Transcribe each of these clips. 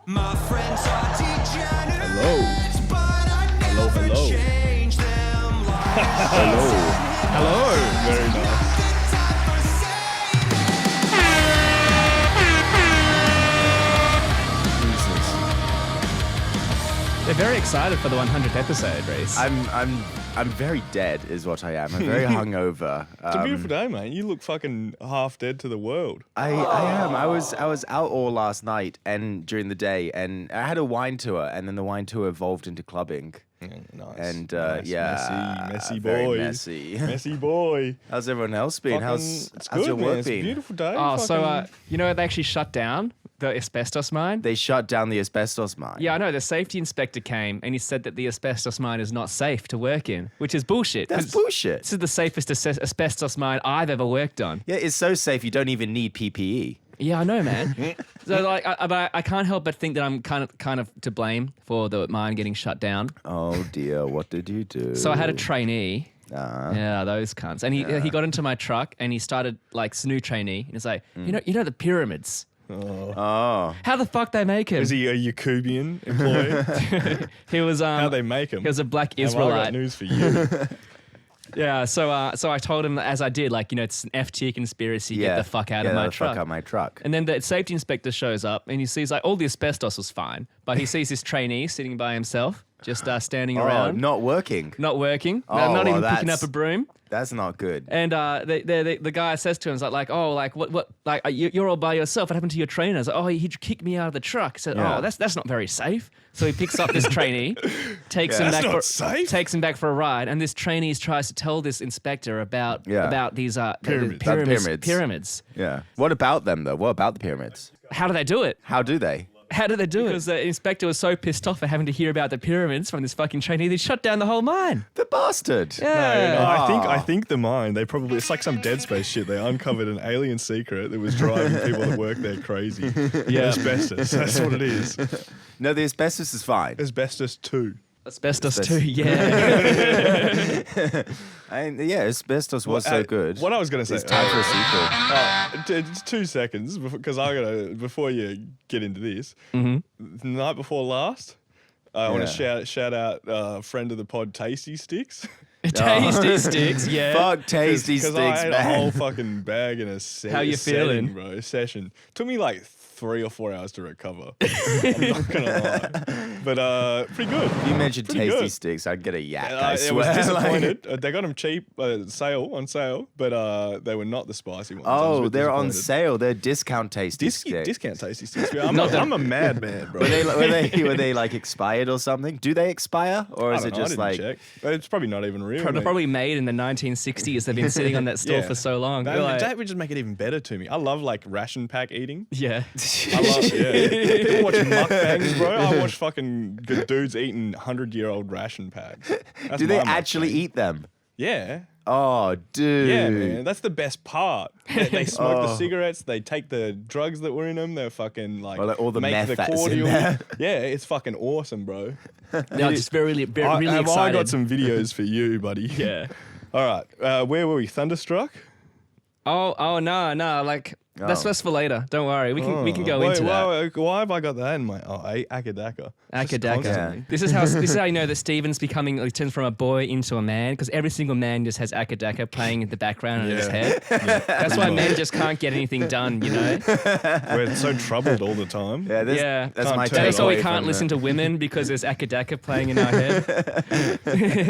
My friends are degenerates, Hello. but I never Hello. change them. Hello. Hello. Very nice. They're very excited for the 100th episode, Reece. I'm very dead, is what I am. I'm very hungover. It's a beautiful day, mate. You look fucking half dead to the world. I am. I was out all last night and during the day, and I had a wine tour, and then the wine tour evolved into clubbing. Nice. And Nice. yeah, messy very boy. messy. Messy boy. How's everyone else been? It's How's good, your man. work It's a been? beautiful day. Oh, so Fucking- you know they actually shut down the asbestos mine? They shut down the asbestos mine. Yeah, I know. The safety inspector came and he said that the asbestos mine is not safe to work in, which is bullshit. That's 'cause bullshit. This is the safest asbestos mine I've ever worked on. Yeah, it's so safe you don't even need PPE. Yeah, I know, man. So like, I can't help but think that I'm kind of to blame for the mine getting shut down. Oh dear, what did you do? So I had a trainee. Yeah, those cunts. And he got into my truck and he started like new trainee. And he's like, you know the pyramids. Oh. How the fuck they make him? Is he a Yakubian employee? He was How they make him? He was a black Have I got Israelite. news for you. Yeah, so I told him as I did, like, it's an FT conspiracy. Yeah. Get the fuck out Get of my the truck. fuck out of my truck. And then the safety inspector shows up and he sees like all the asbestos was fine, but he sees this trainee sitting by himself, just standing Oh, around, not working. not working, Oh, not well, even picking that's- up a broom. That's not good. And the guy says to him, "Is like, oh, like what, like you're all by yourself. What happened to your trainer?" He's like, "Oh, he kicked me out of the truck." He said, Yeah. "Oh, that's not very safe." So he picks up this trainee, takes him That's back not safe. takes him back for a ride, and this trainee tries to tell this inspector about these Pyramids. pyramids. Yeah. What about them though? What about the pyramids? How do they do it? How do they? How do they do it? Because the inspector was so pissed off at having to hear about the pyramids from this fucking trainee, they shut down the whole mine. The bastard. Yeah. No, I think the mine, they probably, it's like some Dead Space shit. They uncovered an alien secret that was driving people that work there crazy. Yeah. Asbestos, that's what it is. No, the asbestos is fine. Asbestos 2. Asbestos Asbestos. too, yeah. Yeah, asbestos was so good. What I was going to say. It's time for a sequel. It's 2 seconds because before you get into this, Mm-hmm. the night before last, I want Yeah. to shout out friend of the pod, Tasty Sticks. Tasty sticks, yeah. Fuck tasty Because sticks, I ate a whole man. fucking bag in a How you setting, feeling? bro. Session. Took me like 3 or 4 hours to recover. I'm not gonna lie, but pretty good. If you mentioned Pretty tasty good. sticks, I'd get a yak. And I I swear. was Like- disappointed. They got them cheap, on sale, but they were not the spicy ones. I was a Oh, bit they're on disappointed. sale. They're discount tasty sticks. Discount Tasty Sticks. I'm a madman, bro. Were they like expired or something? Do they expire, or is I it don't know, I just didn't like? check. But it's probably not even real. They're mate. probably made in the 1960s. They've been sitting on that store for so long. That, You're like, that would just make it even better to me. I love like ration pack eating. yeah. I love, yeah. People watch mukbangs, bro. I watch fucking good dudes eating 100-year-old ration packs. That's Do they my actually mukbang. eat them? Yeah. Oh, dude. Yeah, man. That's the best part. They smoke the cigarettes. They take the drugs that were in them. They're fucking like, Or like all the make meth the that's in cordial. there. Yeah, it's fucking awesome, bro. They're just really Have excited. I got some videos for you, buddy? Yeah. All right. Where were we? Thunderstruck? Oh no, like that's Oh. for later. Don't worry. We can go into that. Why have I got that in my Akadaka? Akadaka. This is how you know that Steven's becoming like turns from a boy into a man, because every single man just has Akadaka playing in the background in his head. That's why men just can't get anything done, you know? We're so troubled all the time. Yeah, Yeah. that's Can't my turn That's why we takeaway can't from listen that. to women, because there's Akadaka playing in our head.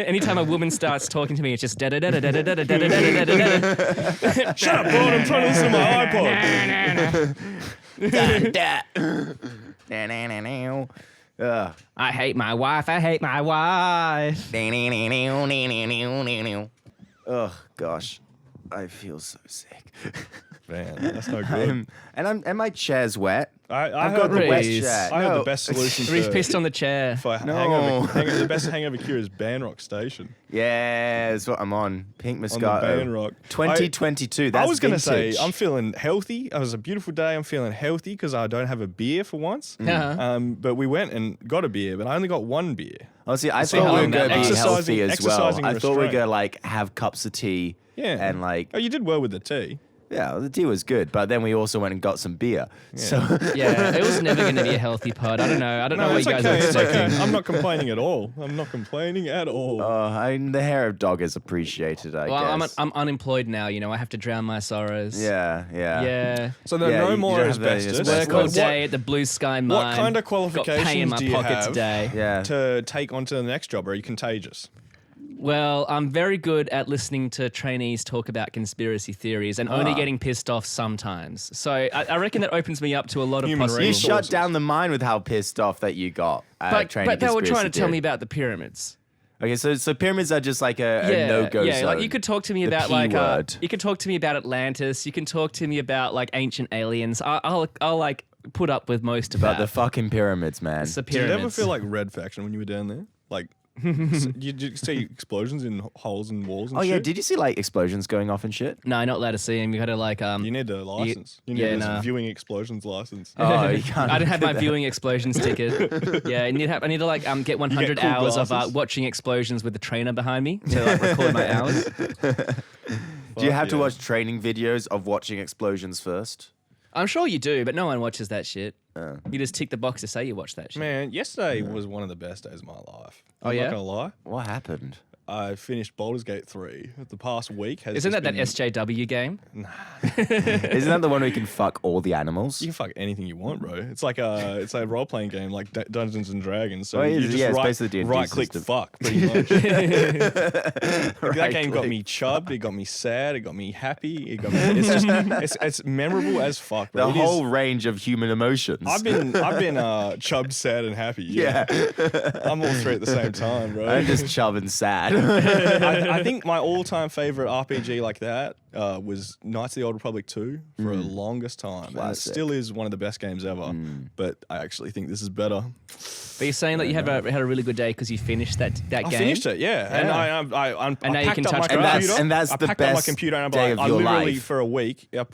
Anytime a woman starts talking to me, it's just da da da da da da da da da da da da. Shut up, bro. I'm trying to listen to my iPod. Ugh. I hate my wife. I hate my wife. Ugh, gosh, I feel so sick. Man, that's no good. And my chair's wet. I I've heard got the wet Reece. chair. I heard No. the best solution Reece pissed on the chair. for No. the best hangover cure is Banrock Station. Yeah, that's what I'm on. Pink On the Moscato. Banrock. 2022. That's I was going to say, vintage. I'm feeling healthy. It was a beautiful day. I'm feeling healthy because I don't have a beer for once. Uh-huh. But we went and got a beer, but I only got one beer. Honestly, I See thought how we were long going to that be lasts. healthy as well. Exercising I thought we were restraint. going to like have cups of tea Yeah. and like Oh, you did well with the tea. Yeah, well, the tea was good, but then we also went and got some beer. So Yeah, it was never going to be a healthy pod. I don't know. I don't know No, what it's you guys okay. are It's expecting. okay. I'm not complaining at all. I'm not complaining at all. the hair of dog is appreciated, I Well, guess. I'm unemployed now. You know, I have to drown my sorrows. Yeah. Yeah. So there Yeah, are no you more don't have the asbestos. Work all What- day at the Blue Sky Mine. What kind of Got pay in qualifications my do you pocket have today. Yeah. to take on to the next job? Or are you contagious? Well, I'm very good at listening to trainees talk about conspiracy theories and only getting pissed off sometimes. So I reckon that opens me up to a lot of Human You possibilities. resources. shut down the mine with how pissed off that you got. But they were conspiracy trying to tell theory. me about the pyramids. Okay, so pyramids are just like a no-go yeah. zone. Like you could talk to me The about P like word. you could talk to me about Atlantis. You can talk to me about like ancient aliens. I'll like put up with most of But that. the fucking pyramids, man. It's the Did you pyramids. ever feel like Red Faction when you were down there? Like, did you see explosions in holes in walls and Oh shit? yeah, did you see like explosions going off and shit? No, not allowed to see him. You got to like You need a license. You need yeah, a nah. viewing explosions license. Oh, you can't. I didn't have do my that. viewing explosions ticket. Yeah, I need to like get 100 cool hours of glasses. watching explosions with the trainer behind me to like record my hours. Do you have to yeah. watch training videos of watching explosions first? I'm sure you do, but no one watches that shit. Oh. You just tick the box to say you watch that shit. Man, yesterday was one of the best days of my life. Oh, I'm yeah? not gonna lie. What happened? I finished Baldur's Gate 3. The past week has Isn't just that been, SJW game? Isn't that the one where you can fuck all the animals? You can fuck anything you want, bro. It's like a role playing game like Dungeons and Dragons. So Oh, it you is, just yeah, it's basically D&D right click system. fuck pretty much. That Right game got click. me chubbed. It got me sad. It got me happy. It got me. It's just it's memorable as fuck. Bro. The It is- whole range of human emotions. I've been chubbed, sad, and happy. yeah. I'm all three at the same time, bro. I'm just chub and sad. I think my all-time favorite RPG like that was Knights of the Old Republic 2 for the longest time. And it Classic. still is one of the best games ever. But I actually think this is better. But you're saying that you had a really good day because you finished that game? I finished it, yeah. And I And now you packed can up my touch computer. grass. And that's I the packed up my best computer and day I'm of like, I your literally life. for a week, I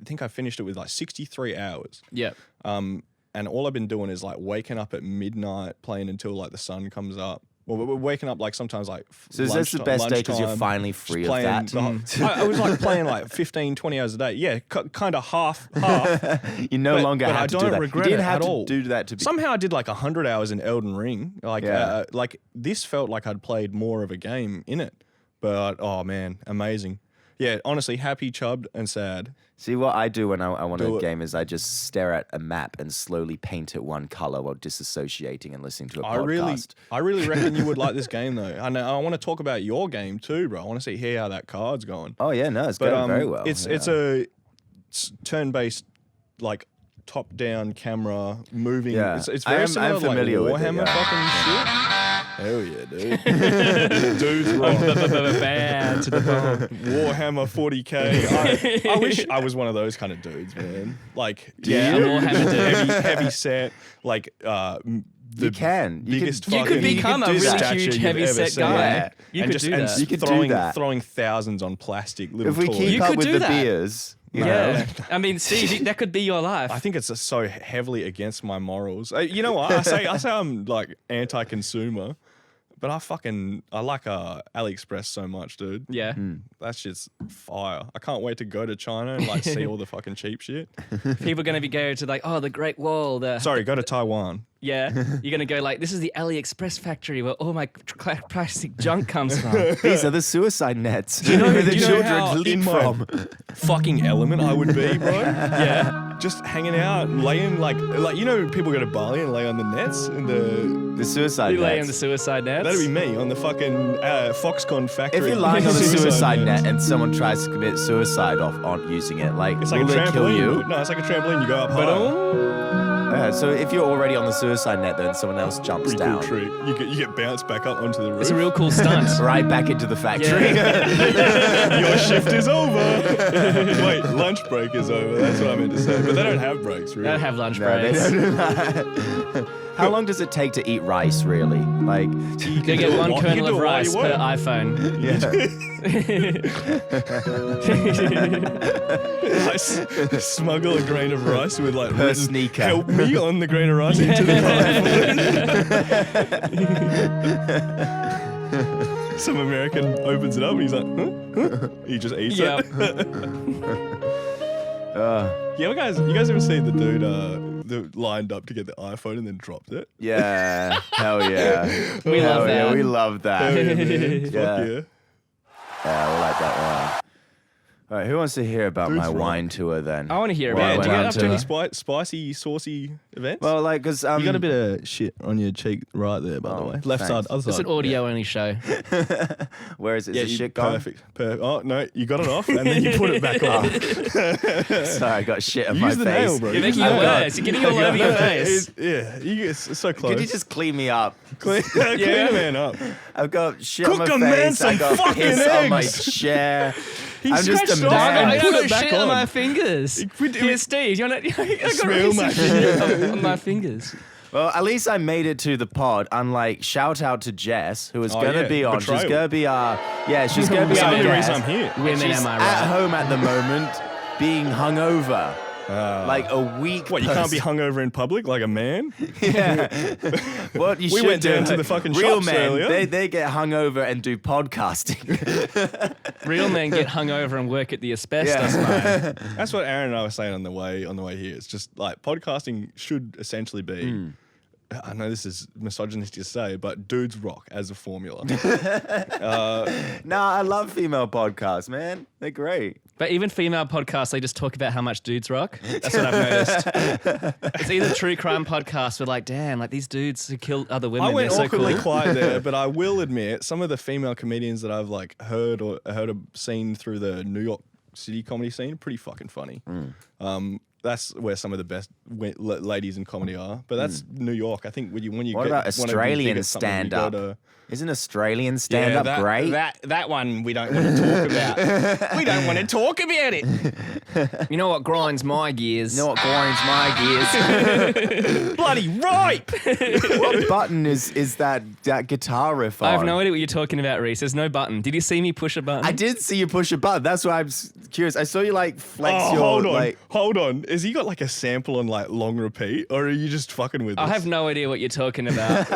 think I finished it with like 63 hours. Yeah. And all I've been doing is like waking up at midnight, playing until like the sun comes up. Well, we're waking up like sometimes like So is this the best day 'cause you're lunchtime, finally just free of playing that? the whole- I was like playing like 15, 20 hours a day. Yeah, kind of half. You no But- longer but have I to do don't that. regret you didn't it have at to all. do that to be. Somehow I did like 100 hours in Elden Ring. Yeah. Like this felt like I'd played more of a game in it. But oh man, amazing. Yeah, honestly, happy, chubbed, and sad. See, what I do when I want Do to it. game is I just stare at a map and slowly paint it one color while disassociating and listening to a podcast. I really reckon you would like this game though. I want to talk about your game too, bro. I want to see how that card's going. Oh yeah, no, it's But going very well. it's yeah. it's turn-based, like top-down camera moving. Yeah. It's I very am- similar I'm to like familiar with it, Warhammer yeah. fucking shit. Hell yeah, dude. Dude's wrong. Bad to the bone. Warhammer 40k. I wish I was one of those kind of dudes, man. Like, Yeah, I'm Warhammer dude. heavy set, like You can. You biggest can- You could fucking become a do really that. statue huge, you've heavy ever set seen. guy. Yeah. You and could just do and that. You could do throwing, that. throwing thousands on plastic little If we toys. keep You up could with do the that. beers, you Yeah. know. I mean, Steve, that could be your life. I think it's just so heavily against my morals. You know what? I say I'm like anti-consumer, but I like AliExpress so much, dude. Yeah. That shit's fire. I can't wait to go to China and like see all the fucking cheap shit. People are going to be going to like, oh, the Great Wall. Sorry, go to Taiwan. Yeah. You're going to go like, this is the AliExpress factory where all my plastic junk comes from. These are the suicide nets know- where the do you know how children leap in my- from. Fucking element I would be, bro. Yeah. Just hanging out, laying like you know people go to Bali and lay on the nets in the. The suicide You lay nets. on the suicide nets. That'd be me on the fucking Foxconn factory. If you're lying on the suicide nets. net and someone tries to commit suicide on using it, like, It's like will a they kill trampoline. you? No, it's like a trampoline. You go up high. So if you're already on the suicide net, then someone else jumps Pretty down. cool trick. You get bounced back up onto the roof. It's a real cool stunt. Right back into the factory. Your shift is over. Wait, lunch break is over. That's what I meant to say. But they don't have breaks, They really. don't have lunch No, they breaks. don't. How long does it take to eat rice, really? Like, You get do it one while- you kernel do of it while rice you per work. iPhone. I smuggle a grain of rice with like Per written, sneaker. help me on the grain of rice into the iPhone. Some American opens it up and he's like, huh? He just eats Yep. it. You guys ever see the dude that lined up to get the iPhone and then dropped it? Yeah. Hell yeah. We love that. Yeah, we love that. Hell yeah, man. Fuck Yeah. yeah. Yeah, we like that one. All right, who wants to hear about Dude's my rock. wine tour then? I want to hear Well, about Man, it. do you went get on up to to- any spicy, saucy events? Well, like, because You got a bit of shit on your cheek right there, by the Oh, way. Left thanks. side, other It's side. an audio only show. where is it? yeah, Is the you- shit gone? perfect. Oh no, you got it off and then you put it back on. Sorry, I got shit on my Use the face. nail, bro. You're Use making the it nail. worse. You're getting all over your face. Yeah, it's so close. Could you just clean me up? clean the man up? I've got shit Cook on my a man face. I some got fucking piss on my eggs. chair. He I'm just a scratched off man. I and put got it back shit on on. my fingers. Here, Steve, you want to? I got Smell my shit on my fingers. Well, at least I made it to the pod. Unlike shout out to Jess, who is Oh, gonna yeah, be on. betrayal. She's gonna be our. Yeah, she's gonna be That's the our only guest. reason I'm here. Women, She's am I at right? home at the moment, being hungover, like a week. What, you can't be hungover in public like a man? Yeah. What you We should went do, down to the fucking real shops men, earlier. they get hungover and do podcasting. Real men get hungover and work at the asbestos mine. That's what Aaron and I were saying on the way here. It's just like podcasting should essentially be. I know this is misogynistic to say, but dudes rock as a formula. Nah, I love female podcasts, man. They're great. But even female podcasts, they just talk about how much dudes rock. That's what I've noticed. It's either true crime podcasts, we're like, damn, like these dudes who kill other women, I went they're so awkwardly cool. quiet there, but I will admit some of the female comedians that I've like heard or seen through the New York City comedy scene are pretty fucking funny. That's where some of the best ladies in comedy are. But that's New York. I think when you What get, about wanna be big Australian at something, you stand-up? gotta- Isn't Australian stand-up great? That one we don't want to talk about. We don't want to talk about it. You know what grinds my gears? You know what grinds my gears? Bloody ripe. What button is that guitar riff on? I have no idea what you're talking about, Reece. There's no button. Did you see me push a button? I did see you push a button. That's why I'm curious. I saw you like flex Oh, your hold on. like. Hold on. Has he got like a sample on like long repeat, or are you just fucking with I us? have no idea what you're talking about.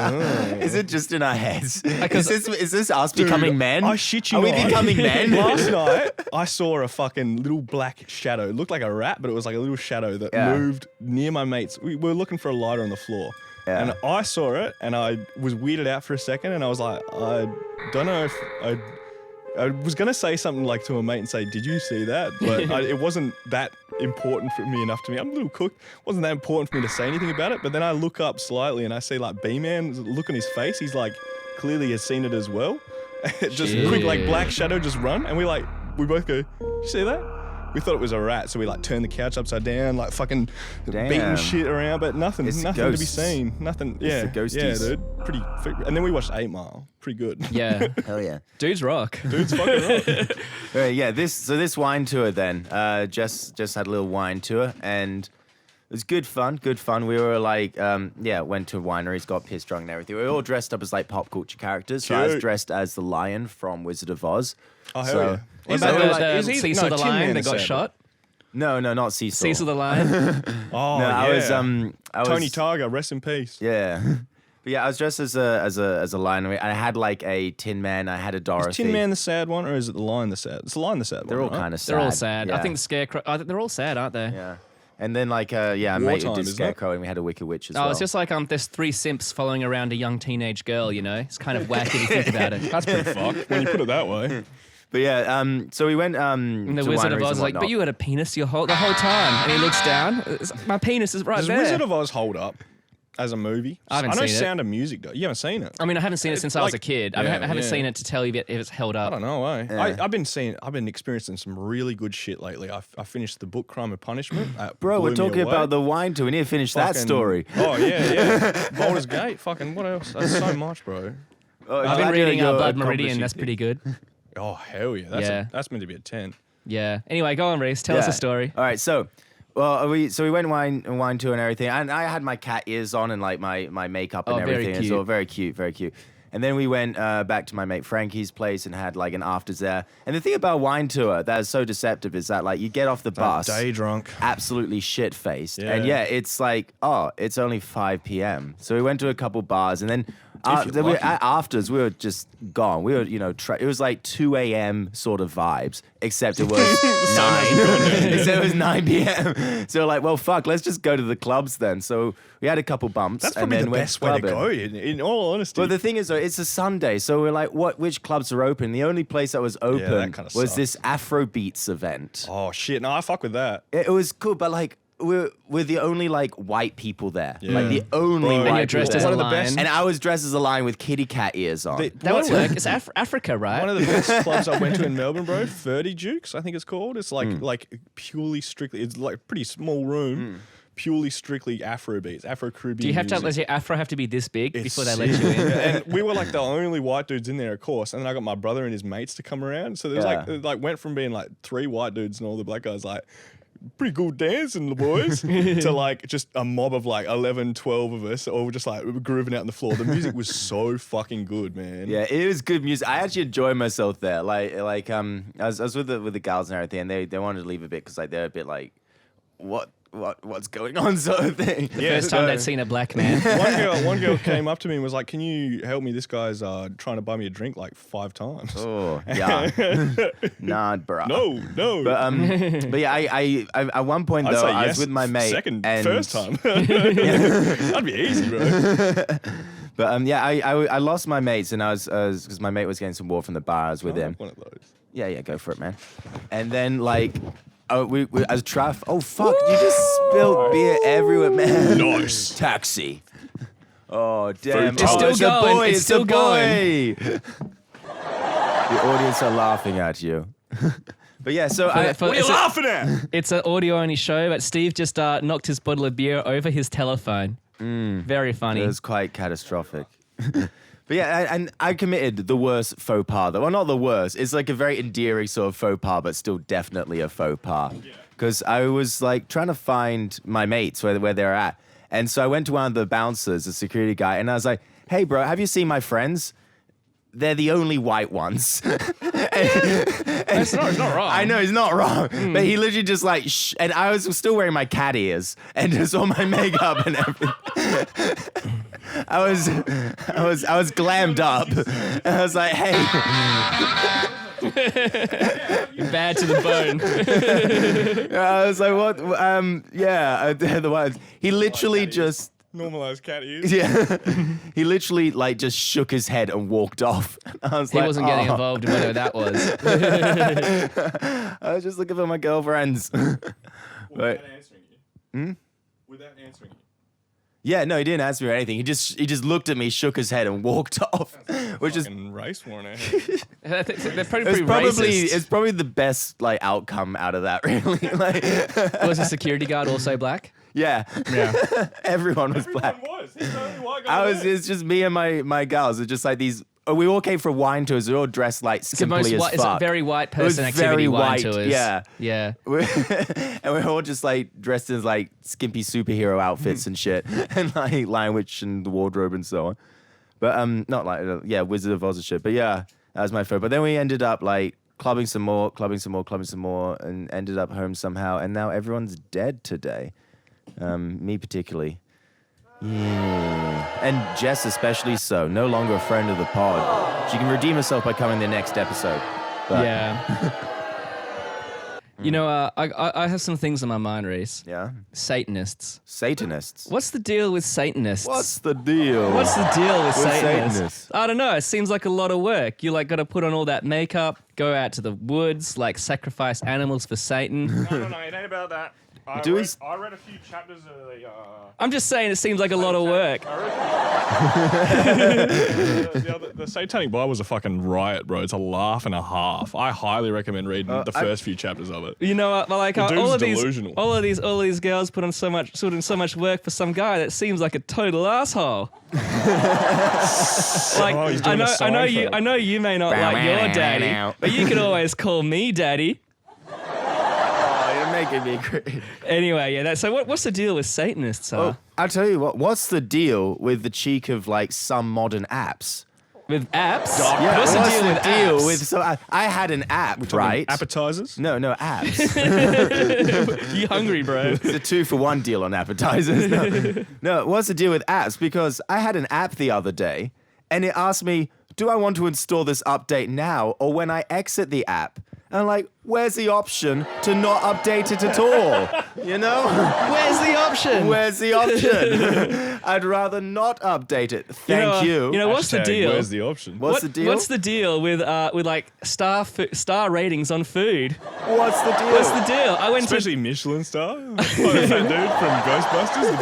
Is it just in our heads? Because- Is this us becoming men? I shit you Are not. we becoming men? Last night, I saw a fucking little black shadow. It looked like a rat, but it was like a little shadow that Yeah. moved near my mates. We were looking for a lighter on the floor. Yeah. And I saw it, and I was weirded out for a second, and I was like, I don't know if I was going to say something like to a mate and say, did you see that? But it wasn't that important for me enough to me. I'm a little cooked. It wasn't that important for me to say anything about it. But then I look up slightly, and I see like B-Man, look on his face. He's like, clearly has seen it as well. Just quick, like black shadow, just run. And we both go, you see that? We thought it was a rat, so we like turned the couch upside down, like fucking Damn. beating shit around, but nothing It's to be ghosts. seen. Nothing. Yeah. the ghosties. Yeah, dude. Pretty. And then we watched 8 Mile. Pretty good. Yeah. Hell yeah. Dudes rock. Dude's fucking right. Yeah, this wine tour then. Just had a little wine tour and it was good fun. We were like, went to wineries, got pissed drunk and everything. We were all dressed up as like pop culture characters. So I was Cute. dressed as the lion from Wizard of Oz. Oh, hell So- yeah. What Is about that the, like- the is he- Cecil no, the Tin lion Man that is got sad. shot? No, not Cecil. Cecil the lion? Oh, No, yeah. I was Tony Tiger, rest in peace. Yeah. But yeah, I was dressed as a lion. I had like a Tin Man. I had a Dorothy. Is Tin Man the sad one, or is it the Lion the sad? It's the Lion the sad They're one. all right? kind of sad. They're all sad. I Yeah. think the scarecrow. They're all sad, aren't they? Yeah. And then like I made Wartime, did isn't it? Scarecrow and we had a Wicked Witch as Oh, well. it's just like there's 3 simps following around a young teenage girl. You know, it's kind of whack if you think about it. That's pretty fucked when you put it that way. But yeah, so we went And the to Wizard of wineries Oz and is like, whatnot. but you had a penis the whole time. And he looks down. My penis is right Does there. Wizard of Oz hold up as a movie? I haven't know seen it. Sound of Music does. You haven't seen it? I mean, I haven't seen it since I was a like- kid. I yeah, haven't yeah. seen it to tell you if it's held up. I don't know, eh? Yeah. I've been experiencing some really good shit lately. I finished the book Crime and Punishment. Bro, we're blew me talking away. about the wine tour. We need to finish that Fucking- story. Oh yeah. Baldur's Gate. Fucking what else? That's so much, bro. Oh, I've been glad reading you're Blood Meridian. accomplishing That's pretty good. Oh hell yeah. That's meant to be a 10. Yeah. Anyway, go on, Reece. Tell us Yeah. a story. All right, so we went wine tour and everything, and I had my cat ears on and like my makeup and Oh, very everything. It's cute. all very cute, very cute. And then we went back to my mate Frankie's place and had like an afters there. And the thing about wine tour that is so deceptive is that like you get off the bus Day drunk. absolutely shit-faced. Yeah. And it's like, oh, it's only 5 p.m. So we went to a couple bars and then afters we were just gone. We were, it was like 2 a.m. sort of vibes, except it was 9. Except it was 9 p.m. So like, well, fuck, let's just go to the clubs then. So we had a couple bumps. That's and probably then the went best way to clubbing. go, in all honesty. But the thing is, though, it's a Sunday, so we're like, which clubs are open? The only place that was open that kinda was sucks. this Afrobeats event. oh, shit. No, I fuck with that. It was cool, but like, we're the only like white people there. Yeah. Like the only Bro, white and you're dressed people as there. a One of the best- lion. And I was dressed as a lion with kitty cat ears on. That would work. It's Africa, right? One of the best clubs I went to in Melbourne, bro, 30 Jukes, I think it's called. It's like purely strictly, it's like a pretty small room, purely strictly Afrobeats, Afro-Caribbean Do you have to? music. Does your afro have to be this big It's before they let sick. you in? And we were like the only white dudes in there, of course. And then I got my brother and his mates to come around. So there was Yeah. it went from being like 3 white dudes and all the black guys like, pretty cool dancing, the boys, to like just a mob of like 11, 12 of us all just like grooving out on the floor. The music was so fucking good, man. Yeah, it was good music. I actually enjoyed myself there. I was with the gals and everything, and they wanted to leave a bit because like they're a bit like, what's going on sort of thing. Yeah, First time they'd seen a black man. One girl came up to me and was like, "Can you help me? This guy's trying to buy me a drink like 5 times." Oh yeah, nah, bro. No. But yeah, I at one point I'd though say I yes, was with my mate. second, and first time. That'd be easy, bro. But yeah, I lost my mates and I was because my mate was getting some water from the bar. I was with him. One of those. Yeah, go for it, man. And then like. Oh, we as traffic. Oh fuck! You just spilled beer everywhere, man. Nice. Taxi. Oh damn! It's still a going, boy, it's still a boy. The audience are laughing at you. But yeah, so What are you laughing at? It's an audio only show, but Steve just knocked his bottle of beer over his telephone. Very funny. it was quite catastrophic. But yeah, and I committed the worst faux pas. Well, not the worst. It's like a very endearing sort of faux pas, but still definitely a faux pas. Because I was like trying to find my mates where they're at. And so I went to one of the bouncers, the security guy, and I was like, "Hey, bro, have you seen my friends? They're the only white ones." It's not wrong. I know, he's not wrong. But he literally just like, and I was still wearing my cat ears and just all my makeup and everything. I was glammed up. And I was like, hey. Bad to the bone. I was like, what? The ones. He lliterally just, Normalized cat ears. yeah. He literally like just shook his head and walked off. I was He like, wasn't getting "Oh." involved in whatever that was. I was just looking for my girlfriends. Without Right. answering you. Without answering you. Yeah, no, he didn't ask me or anything. He just looked at me, shook his head, and walked off, which is Fucking race warrant. They're probably it's pretty probably racist. it's probably the best like outcome out of that. Really, like Was the security guard also black? yeah, everyone was black. was. He's the only white guy It's just me and my gals. It's just like these. We all came for wine tours. We all dressed like It's the most skimpily as white, it's a fuck. very white was person activity very wine white, tours. yeah. Yeah. And we're all just like dressed as like skimpy superhero outfits and shit, and like Lion Witch and the wardrobe and so on. But not like Wizard of Oz and shit. But yeah, that was my favorite. But then we ended up like clubbing some more, and ended up home somehow. And now everyone's dead today. Me particularly. Yeah. And Jess especially so. No longer a friend of the pod. She can redeem herself by coming the next episode. But, Yeah. You know, I have some things on my mind, Reece. Yeah. Satanists. Satanists. What's the deal with Satanists? What's the deal? What's the deal with Satanists? Satanists? I don't know. It seems like a lot of work. You like got to put on all that makeup, go out to the woods, like sacrifice animals for Satan. No, it ain't about that. I Do we read, s- I read a few chapters of the. I'm just saying it seems like a lot of work. The Satanic Bible was a fucking riot, bro. It's a laugh and a half. I highly recommend reading the first few chapters of it. You know what? But like The dude's all of delusional. these girls put in so much work for some guy that seems like a total asshole. Like Oh, he's doing a I know you may not like your daddy, but you can always call me daddy. Oh, you're making me crazy. Anyway, yeah. So what's the deal with Satanists? Oh, I'll tell you what. What's the deal with the cheek of like some modern apps? With apps? Yeah, What's the what's deal with apps? with? So I had an app, right? Appetizers? No, apps. You hungry, bro? It's a 2-for-1 deal on appetizers. No, what's the deal with apps? Because I had an app the other day, and it asked me, do I want to install this update now or when I exit the app? And I'm like, where's the option to not update it at all? You know? Where's the option? Where's the option? I'd rather not update it. Thank you. You know, what's the Hashtag, deal? Where's the option? What's the deal? What's the deal with like star ratings on food? What's the deal? What's the deal? I went Especially Michelin star. Like that dude from Ghostbusters.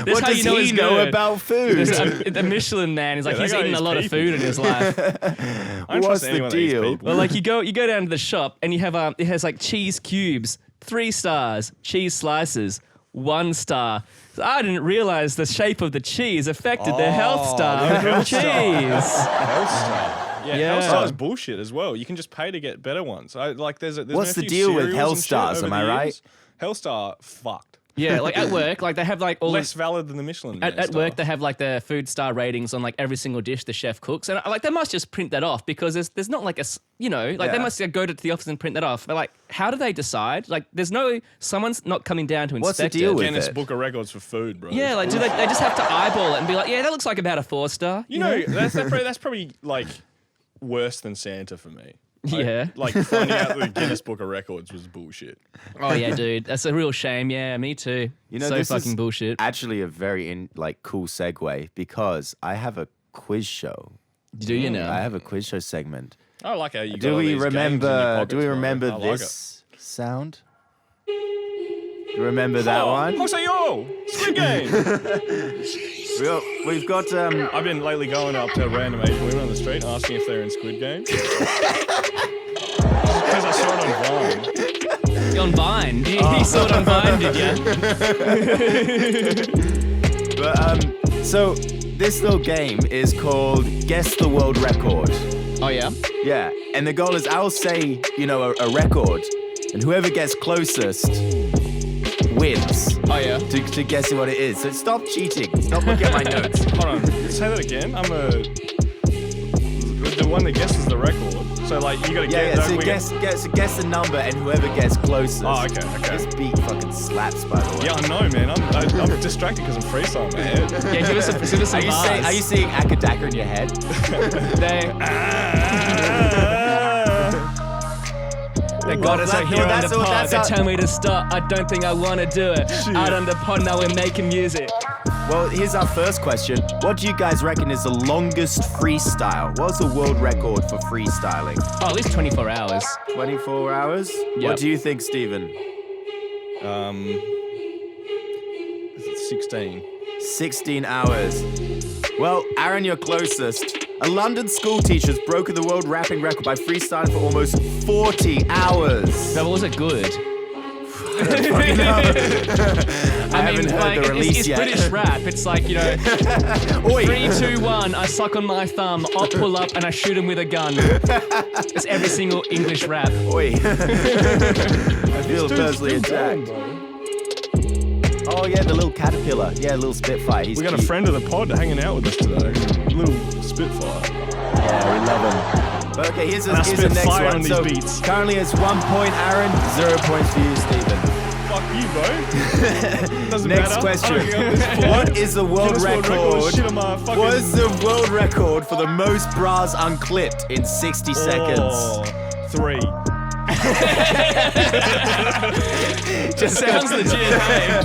The What does he know about food? The Michelin man is like Yeah, he's that guy eaten a eats lot of people. food in his life. I don't What's trust the anyone that eats deal? people. Well, like you go down to the shop and you have it has like cheese cubes, 3 stars, cheese slices, 1 star. So I didn't realize the shape of the cheese affected the health star of the cheese. Health Star. Yeah, Yeah. Health Star is bullshit as well. You can just pay to get better ones. There's What's been a the few deal with cereals Health and shit Stars, over am the I right? years. Health Star fucked. Yeah, like at work, like they have like all Less valid than the Michelin. At star. work, they have like the food star ratings on like every single dish the chef cooks, and like they must just print that off because there's not like they Yeah. must go to the office and print that off. But like, how do they decide? Like, someone's not coming down to What's the inspect deal it. with Guinness it? Book of Records for food, bro. Yeah, like do they just have to eyeball it and be like, yeah, that looks like about a 4 star. You know, that's probably like worse than Santa for me. Yeah. Like finding out that the Guinness Book of Records was bullshit. Oh yeah, dude, that's a real shame. Yeah, me too. You know, so this fucking is bullshit. actually a very cool segue because I have a quiz show. Do you know? I have a quiz show segment. I like how you got Do all we these games in your remember? pockets, Do we bro. remember I like this sound? Do you remember that one? Yo, Squid Game. We've got I've been lately going up to random Asian women on the street asking if they're in Squid Game. Because I saw it on Vine. You're on Vine. You saw it on Vine, did you? so this little game is called Guess the World Record. Oh yeah. Yeah, and the goal is I'll say, a record, and whoever gets closest wins. Oh yeah. To guessing what it is. So stop cheating. Stop looking at my notes. Hold on, say that again. The one that guesses the record. So like you gotta Yeah, get. so guess the number, and whoever gets closest. Oh, okay. This beat fucking slaps, by the way. Yeah, I know, man. I'm distracted because I'm freestyling, man. Yeah, give us some Are you seeing Akadaka in your head? They got us out here on the that's all- pod. that's They all- tell me to stop. I don't think I want to do it. Out on the pod now, we're making music. Well, here's our first question. What do you guys reckon is the longest freestyle? What's the world record for freestyling? Oh, at least 24 hours. 24 hours? Yep. What do you think, Stephen? 16. 16 hours. Well, Aaron, you're closest. A London school teacher's broken the world rapping record by freestyling for almost 40 hours. But was it good? I haven't heard the release it's yet. British rap. It's like, Oi. 3, 2, 1, I suck on my thumb, I'll pull up and I shoot him with a gun. It's every single English rap. Oi. I feel personally attacked. Oh yeah, the little caterpillar. Yeah, little Spitfire. He's We got a cute. friend of the pod hanging out with us today. Little Spitfire. Yeah, we love him. But okay, here's the next Spitfire one. on these So beats. currently it's 1 point, Aaron. 0 points for you, Stephen. Fuck you, bro. Doesn't Next matter. question. I don't care about this What is the world Guinness World record? Record shit on my fucking- What is the world record for the most bras unclipped in 60 seconds? Oh, 3. Just Sounds legit, hey?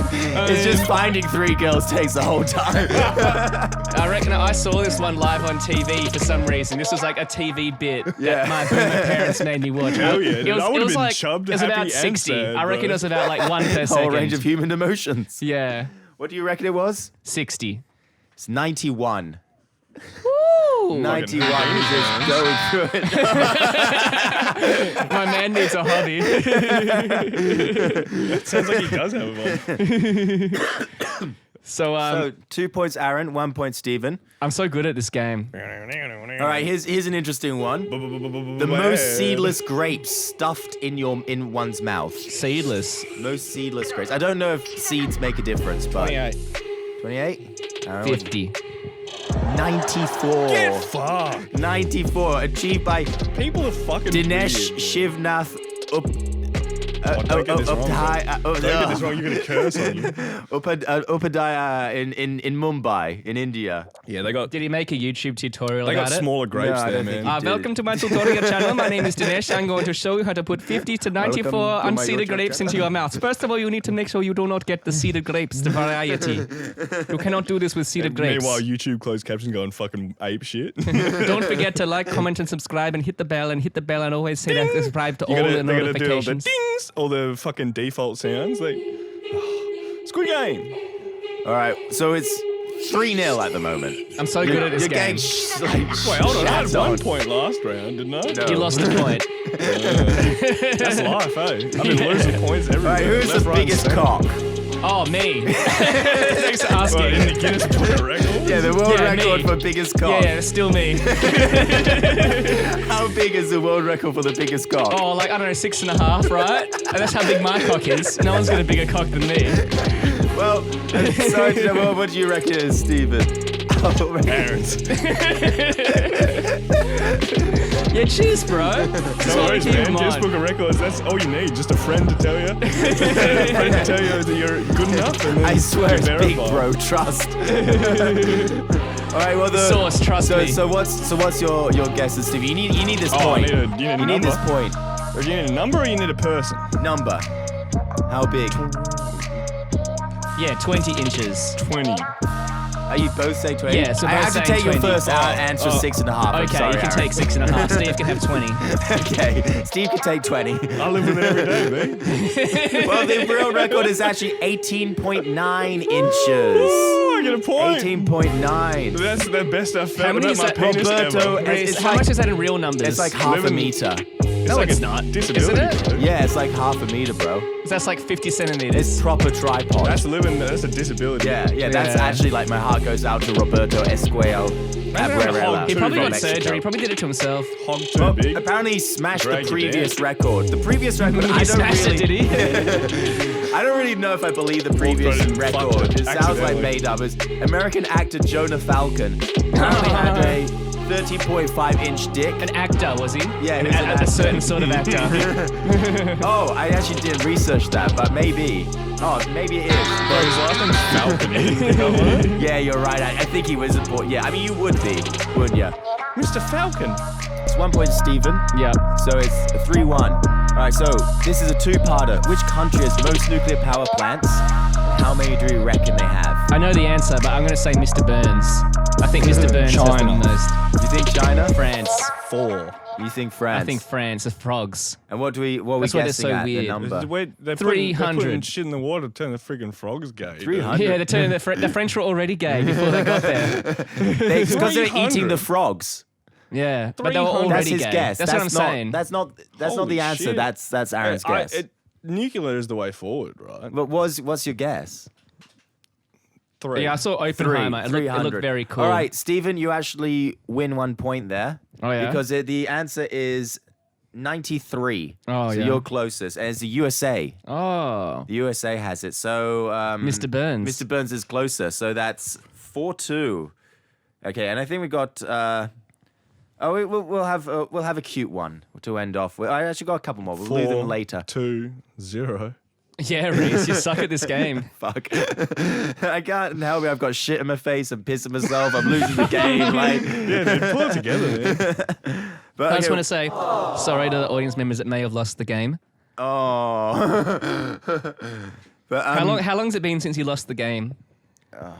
It's just finding 3 girls takes the whole time. I reckon I saw this one live on TV for some reason. This was like a TV bit Yeah. that my boomer parents made me watch. Hell yeah, dude. I would've been like, chubbed, it was happy, about and 60. sad, I reckon bro. it was about like 1 per second. Whole range of human emotions. Yeah. What do you reckon it was? 60. It's 91. Woo! 91 is just going through it. My man needs a hobby. Sounds like he does have one. So, So 2 points, Aaron. 1 point, Stephen. I'm so good at this game. All right, here's an interesting one. The most seedless grapes stuffed in one's mouth. Seedless. Most seedless grapes. I don't know if seeds make a difference, but 28. 28. Aaron, 50. 94. Get fucked. 94, achieved by People are fucking Dinesh weird. Shivnath Don't get this wrong. Don't get this wrong. You're gonna curse on you. Upadhyaya in Mumbai, in India. Yeah, they got Did he make a YouTube tutorial they got about it? smaller grapes No, I there, don't think man. he did. Welcome to my tutorial channel. My name is Dinesh. I'm going to show you how to put 50 to 94 Welcome to my unseeded YouTube grapes channel. into your mouth. First of all, you need to make sure you do not get the seeded grapes, the variety. You cannot do this with seeded grapes. Meanwhile, YouTube closed captions going fucking ape shit. Don't forget to like, comment, and subscribe, and hit the bell, and always say that subscribe to all the They're gonna do all the notifications. dings, all the fucking default sounds. Like, Squid Game. All right, so it's 3-0 at the moment. I'm so good at this Your game. game's like Wait, hold on. I had shats 1 on. point last round, didn't I? No. You lost a point. That's life, eh? I've been losing points everywhere. All right, who's Left, the right, and biggest centre. cock? Oh, me. Thanks for asking. Well, in the Guinness Book of Records. Yeah, the world Yeah, record me. for biggest Yeah, cock. yeah, it's still me. How big is the world record for the biggest cock? Oh, like, I don't know, 6.5, right? And that's how big my cock is. No one's got a bigger cock than me. Well, sorry to know, what do you reckon it is, Stephen? Oh, man. Parents. Yeah, cheers, bro. No worries, man. Guinness Book of Records, that's all you need. Just a friend to tell you. A friend to tell you that you're good enough. And then I swear you it's big, verify. bro. Trust. All right, well, Sauce, trust me. So what's your guesses, Stevie? You need this Oh, point. you need a You need this number. point. Or you need a number or you need a person? Number. How big? Yeah, 20 inches. 20. Are you both say 20? Yeah, so I both have to saying take your 20. first answer 6.5. I'm Okay, sorry, you can Aaron. take 6.5. Steve can have 20. Okay, Steve can take 20. I live with it every day, man. Well, the world record is actually 18.9 inches. Oh, I get a point. 18.9. That's the best I've How felt many about is my that? penis Roberto, ever. it's How like- much is that in real numbers? It's like half a Living- meter. No, like it's a not. Disability. Isn't it? bro. Yeah, it's like half a meter, bro. That's like 50 centimeters. It's proper tripod. That's a disability. Yeah, that's Yeah. actually like my heart goes out to Roberto Esquel. hog He too probably big. got Mexico. surgery. He probably did it to himself. Hog too Well, big. apparently he smashed Drag the you previous record. The previous record, I He don't smashed really, it, did he? I don't really know if I believe the previous Fucked it record. It sounds like accidentally. made up. It's American actor Jonah Falcon apparently had a 30.5-inch dick. An actor, was he? Yeah, he was an a actor. certain sort of actor. Oh, I actually didn't research that, but maybe. Oh, maybe it is. Bro, his last name's Falcon. You think I would? Yeah, you're right. I think he was important. Yeah, I mean, you would be, wouldn't you? Mr. Falcon. It's 1 point, Stephen. Yeah. So it's 3-1. All right, so this is a two-parter. Which country has most nuclear power plants? And how many do you reckon they have? I know the answer, but I'm going to say Mr. Burns. I think Mr. Burns has the China. most. You think China? France. 4. You think France? I think France. The frogs. And what are we That's why they're guessing so at, the weird. number? They're 300. putting shit in the water to turn the friggin' frogs gay. 300. Yeah, the French were already gay before they got there. Because they're eating 300. the frogs. Yeah, but they were 300. already That's his gay. guess. That's what I'm not, saying. That's not the Holy answer. shit. That's Aaron's guess. Nuclear is the way forward, right? But what's your guess? 3. Yeah, I saw Oppenheimer. It looked 300. very cool. All right, Stephen, you actually win 1 point there. Oh, yeah? Because the answer is 93. Oh, so yeah. you're closest. And it's the USA. Oh. The USA has it. So Mr. Burns. Mr. Burns is closer. So that's 4-2. Okay, and I think we got. We'll have a cute one to end off with. I actually got a couple more. We'll leave them later. 2, 0. Yeah, Reece, you suck at this game. Fuck. I can't help it. I've got shit in my face. I'm pissing myself. I'm losing the game. Like, Yeah, dude, pull it together, man. but I just okay. want to say sorry to the audience members that may have lost the game. Oh. But How long's it been since you lost the game? I know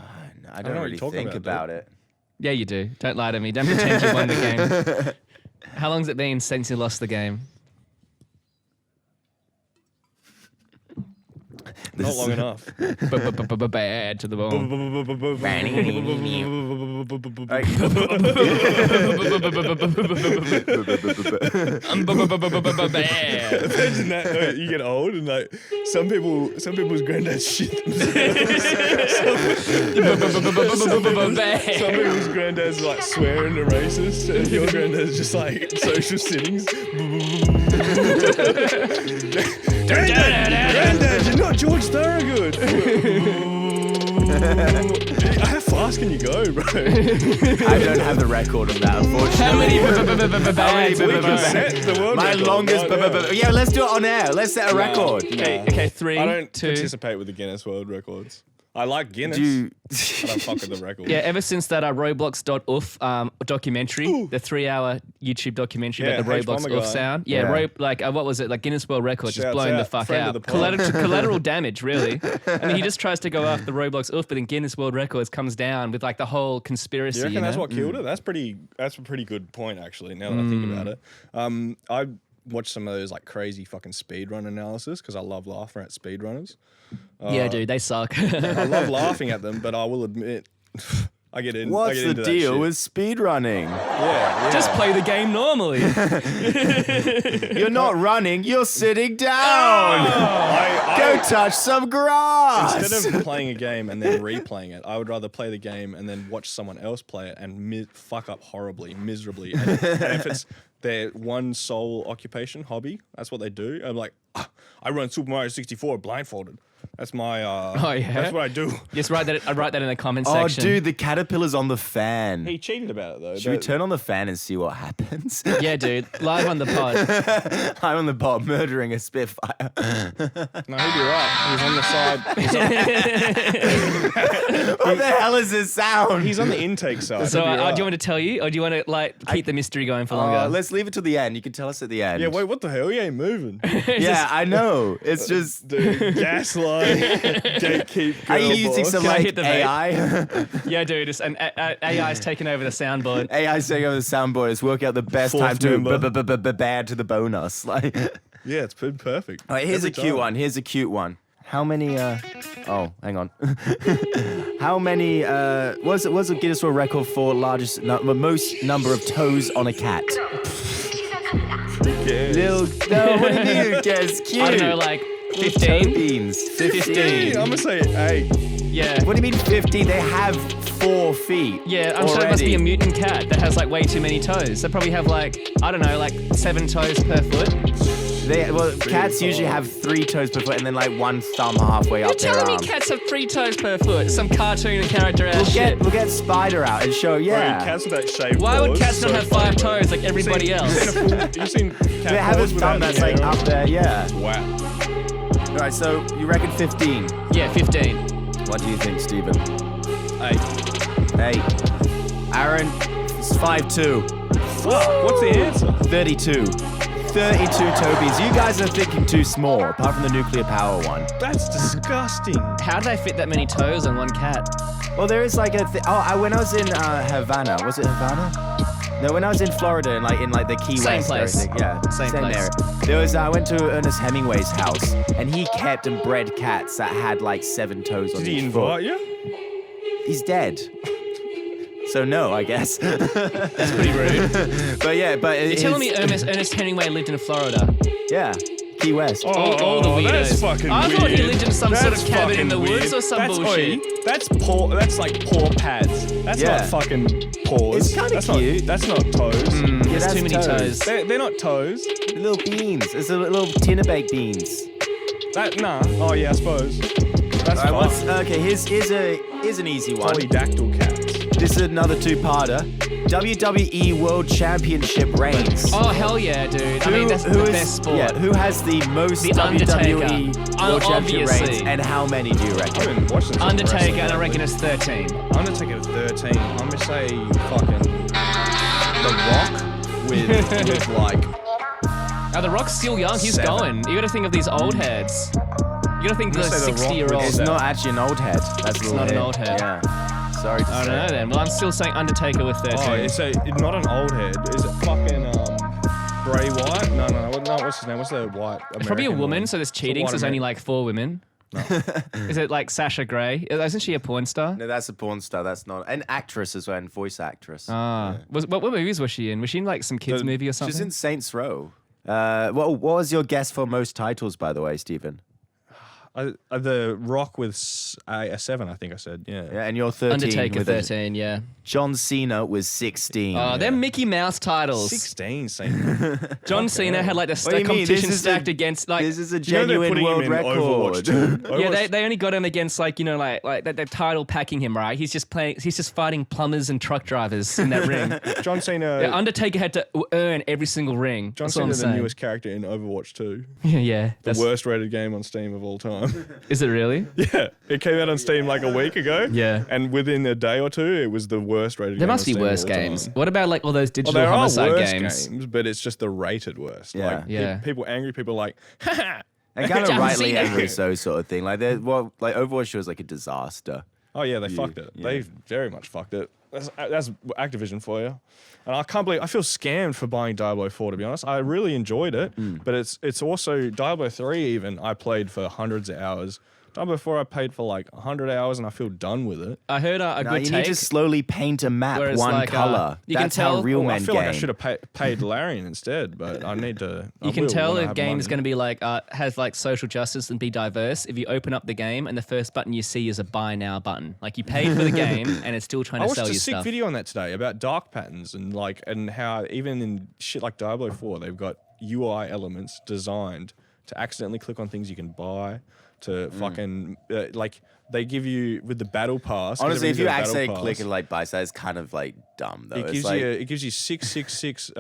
don't what really you're talking think about, about it. Yeah, you do. Don't lie to me. Don't pretend you won the game. How long's it been since you lost the game? Not long enough. Bad to the bone. Bad. Imagine that you get old and like some people's granddads shit themselves. Some people's granddads like swearing to racist, and your granddad's just like social sittings. Granddad, you're not George Thorogood. I have fast can you go, bro? I don't have the record of that, unfortunately. Bands We we can go? set the world My record longest. right there. Yeah, let's do it on air. Let's set a record. Okay, 3, I don't 2. participate with the Guinness World Records. I like Guinness. Do you? I don't fuck with the record. Yeah, ever since that Roblox.oof documentary, the 3-hour YouTube documentary Yeah, about the Roblox H-bomber oof guy. sound. Yeah, Yeah. what was it? Like Guinness World Record, just Shouts blown the out, fuck friend out. of the pod. Collateral damage, really. I mean, he just tries to go after the Roblox oof, but then Guinness World Records comes down with like the whole conspiracy. You reckon that's know? what killed it? That's a pretty good point, actually, now that I think about it. I watched some of those like crazy fucking speedrun analysis because I love laughing at speedrunners. Yeah, dude, they suck. I love laughing at them, but I will admit, I get in. I What's get the into that deal shit. with speedrunning? Yeah, Just play the game normally. You're not running. You're sitting down. I, Go touch some grass. instead of playing a game and then replaying it, I would rather play the game and then watch someone else play it and fuck up horribly, miserably. And if it's their one sole occupation, hobby, that's what they do. I'm like, I run Super Mario 64 blindfolded. That's my. yeah? That's what I do. Just write that in the comment Oh, section. dude, the caterpillar's on the fan. He cheated about it though. Should we turn on the fan and see what happens? Yeah, dude, live on the pod. I'm on the bot murdering a Spitfire. No, he'd be right. He's on the side. What the hell is this sound? He's on the intake side. So, He'd be right. do you want me to tell you, or do you want to like keep the mystery going for longer? Let's leave it to the end. You can tell us at the end. Yeah, wait, what the hell? He ain't moving. Yeah, I know. It's just. Dude, gaslight, gatekeep. Are you girl using boss. some Can I like hit the vape? AI? Yeah, dude, it's an AI's taking over the soundboard. AI saying over the soundboard is work out the best Fourth time member. to bad to the bonus. Like, Yeah, it's been perfect. all right, here's Every a cute time. one. Here's a cute one. How many? Oh, hang on. How many? What's the Guinness World Record for most number of toes on a cat? Little. No, what do you mean? Guess cute. I don't know, like Toe 15? beans. 15. I'm gonna say 8. Yeah. What do you mean 15? They have 4 feet. Yeah, I'm sure it must be a already. mutant cat that has like way too many toes. They probably have like, I don't know, like 7 toes per foot. Cats usually have 3 toes per foot and then like 1 thumb halfway You're up their telling arm. me cats have 3 toes per foot? Some cartoon character ass shit. We'll get Spider out and show. Yeah. Cats with that shaved Why would paws, cats not so have funny, 5 bro. toes like everybody else? You've seen cat They have a paws thumb without that's the like hair on? up there. Yeah. Wow. All right. So you reckon 15? Yeah, 15. What do you think, Stephen? 8. Hey, Aaron, it's 5'2". What's the answer? 32. 32 Tobies. You guys are thinking too small, apart from the nuclear power one. That's disgusting. How do they fit that many toes on one cat? Well, there is like a when I was in Havana, was it Havana? No, when I was in Florida and in the Key Same West, place. everything. Yeah, Same place. area. There was I went to Ernest Hemingway's house, and he kept and bred cats that had like 7 toes on Did he each invite foot. you? He's dead. So no, I guess. That's pretty rude. But yeah, but You're telling me Ernest Hemingway lived in Florida? yeah, Key West. All the weirdos. That's fucking I thought he weird. lived in some sort of That's cabin in fucking the woods weird. or some That's, bullshit. oi, that's poor. That's like poor pads. That's Yeah. not fucking paws. It's kinda That's cute. Not, that's not toes. There's that's too many toes. They're not toes. Little beans. It's a little tin of baked beans. Oh yeah, I suppose. That's All right, fine. okay, here's an easy one. Polydactyl cats. This is another 2-parter. WWE World Championship reigns. Oh, hell yeah, dude. I mean, that's the best sport. Yeah, who has the most The WWE Undertaker. World Championship Obviously. reigns, and how many do you I reckon? haven't watched this. Undertaker, and I reckon it's 13. Undertaker 13. I'm gonna say fucking The Rock with like. Now, The Rock's still young. He's 7. going. You gotta think of these old heads. You gotta think of I'm the gonna say The Rock 60-year-old. It's not actually an old head. That's a little not an head. old head. Yeah. Sorry to I say. don't know then. Well, I'm still saying Undertaker with 13. Oh, it's not an old head. Is it fucking Bray Wyatt? No. What's his name? What's the white? It's probably a American woman, one? so there's It's a cheating, white so there's only American- like 4 women. Is it like Sasha Grey? Isn't she a porn star? No, that's a porn star. That's not an actress as well, and voice actress. Ah. What movies was she in? Was she in like some kids movie or something? She's in Saints Row. What was your guess for most titles, by the way, Stephen? The Rock with a 7, I think I said. Yeah. Yeah, and you're 13. Undertaker with 13, yeah. John Cena was 16. Oh, they're Mickey Mouse titles. 16, saying. John Cena had like the What do you mean? competition This is stacked against like. This is a You know they're genuine putting him world in record. Overwatch too. Yeah, Overwatch- they only got him against like they're title packing him, right? He's just fighting plumbers and truck drivers in that ring. John Cena. Yeah, Undertaker had to earn every single ring. John That's what I'm Cena's the saying. newest character in Overwatch 2. Yeah, The worst rated game on Steam of all time. Is it really? Yeah, it came out on Steam like a week ago. Yeah. And within a day or two, it was the worst rated There game. must on be Steam worse of all games. time. What about like all those Well, digital there are homicide worse games? but it's just the rated worst. Yeah. Like, Yeah. people angry, people like, haha. And kind of John rightly Cena. angry so sort of thing. Like Overwatch was like a disaster. Oh yeah, they fucked it. yeah. They very much fucked it. That's Activision for you. And I can't believe I feel scammed for buying Diablo 4. To be honest, I really enjoyed it, but it's also Diablo 3. Even I played for hundreds of hours. Diablo 4 I paid for like 100 hours, and I feel done with it. I heard a No, good you take. need to slowly paint a map Where it's one like, color. you can That's how tell- real Well, I men feel game. like I should have paid Larian instead, but I need to. You can tell a game is going to be like has like social justice and be diverse if you open up the game and the first button you see is a buy now button. Like you paid for the game and it's still trying I to watched sell a you sick stuff. video on that today about dark patterns and how even in shit like Diablo 4 they've got UI elements designed to accidentally click on things you can buy to fucking like they give you with the battle pass. 'cause Honestly, if everything's you got a battle accidentally pass, click and like buy side, it's kind of like dumb though. it gives you 666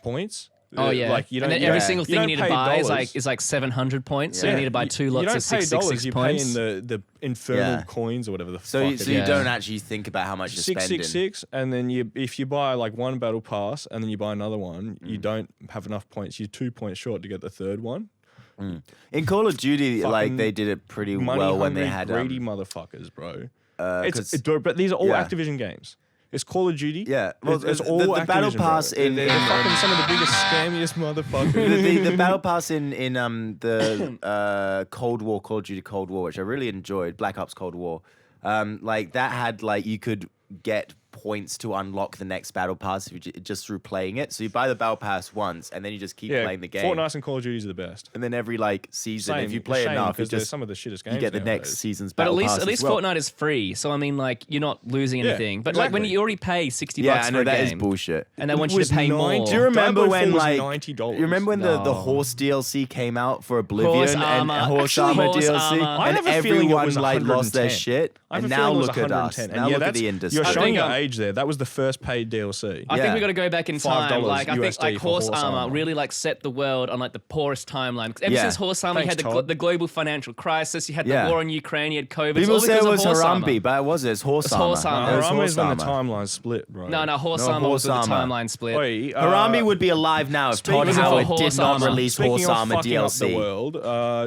points. Oh yeah, like you don't. and then you every don't- single you thing you don't need to pay buy dollars. is like 700 points. So Yeah. you need to buy two lots you don't of pay 666 dollars. points. You pay in the infernal Yeah. coins or whatever the So, fuck. you, it so is. you Yeah. don't actually think about how much you're spending. 666, and then if you buy like one battle pass and then you buy another one, you don't have enough points. You're 2 points short to get the third one. In Call of Duty, like Fucking they did it pretty Money well when they hungry, had greedy motherfuckers, bro. 'cause- But these are all yeah. Activision games. It's Call of Duty. Yeah, well, it's all the Battle Activision, Pass bro. in- they're in, fucking some of the biggest scammiest motherfuckers. the battle pass in the Cold War, Call of Duty Cold War, which I really enjoyed, Black Ops Cold War. Like that had like you could get points to unlock the next battle pass if you just through playing it. So you buy the battle pass once, and then you just keep Yeah, playing the game. Fortnite and Call of Duty are the best. And then every like season, Same, if you play shame, enough, you because they're just some of the shittest games you get the next nowadays. season's But battle at pass least as well. Fortnite is free, so I mean, like you're not losing Yeah, anything. But like when exactly. you already pay 60 Yeah, bucks I for know a that is game, bullshit. and they want It you was to pay 90. more. Do you remember Diablo when 4 was like $90? you remember when the No. horse DLC came out for Oblivion Horse and armor. horse Actually, armor horse DLC, armor. I and have a feeling it everyone was like lost their 110. shit. I have And a now feeling it was look at us. 110. Now And yeah, look at that's- the industry. You're I showing think, your age there. That was the first paid DLC. I Yeah. think we got to go back in time. $5 Like I think USD like for horse horse armor armor. really like set the world on like the poorest timeline. 'Cause ever Yeah. since horse armor, you Thanks, had Todd. the global financial crisis. You had Yeah. the war in Ukraine. You had COVID. People all say it because of was horse armor. Harambe, but it wasn't. It's horse It's armor. horse armor. It was Harambe horse is when the armor. timeline split, bro. No, horse No, armor was horse when the armor. timeline split. Oi, Harambe would be alive now if speaking Todd of Howard horse did not armor. release Speaking horse of armor fucking up the DLC. world,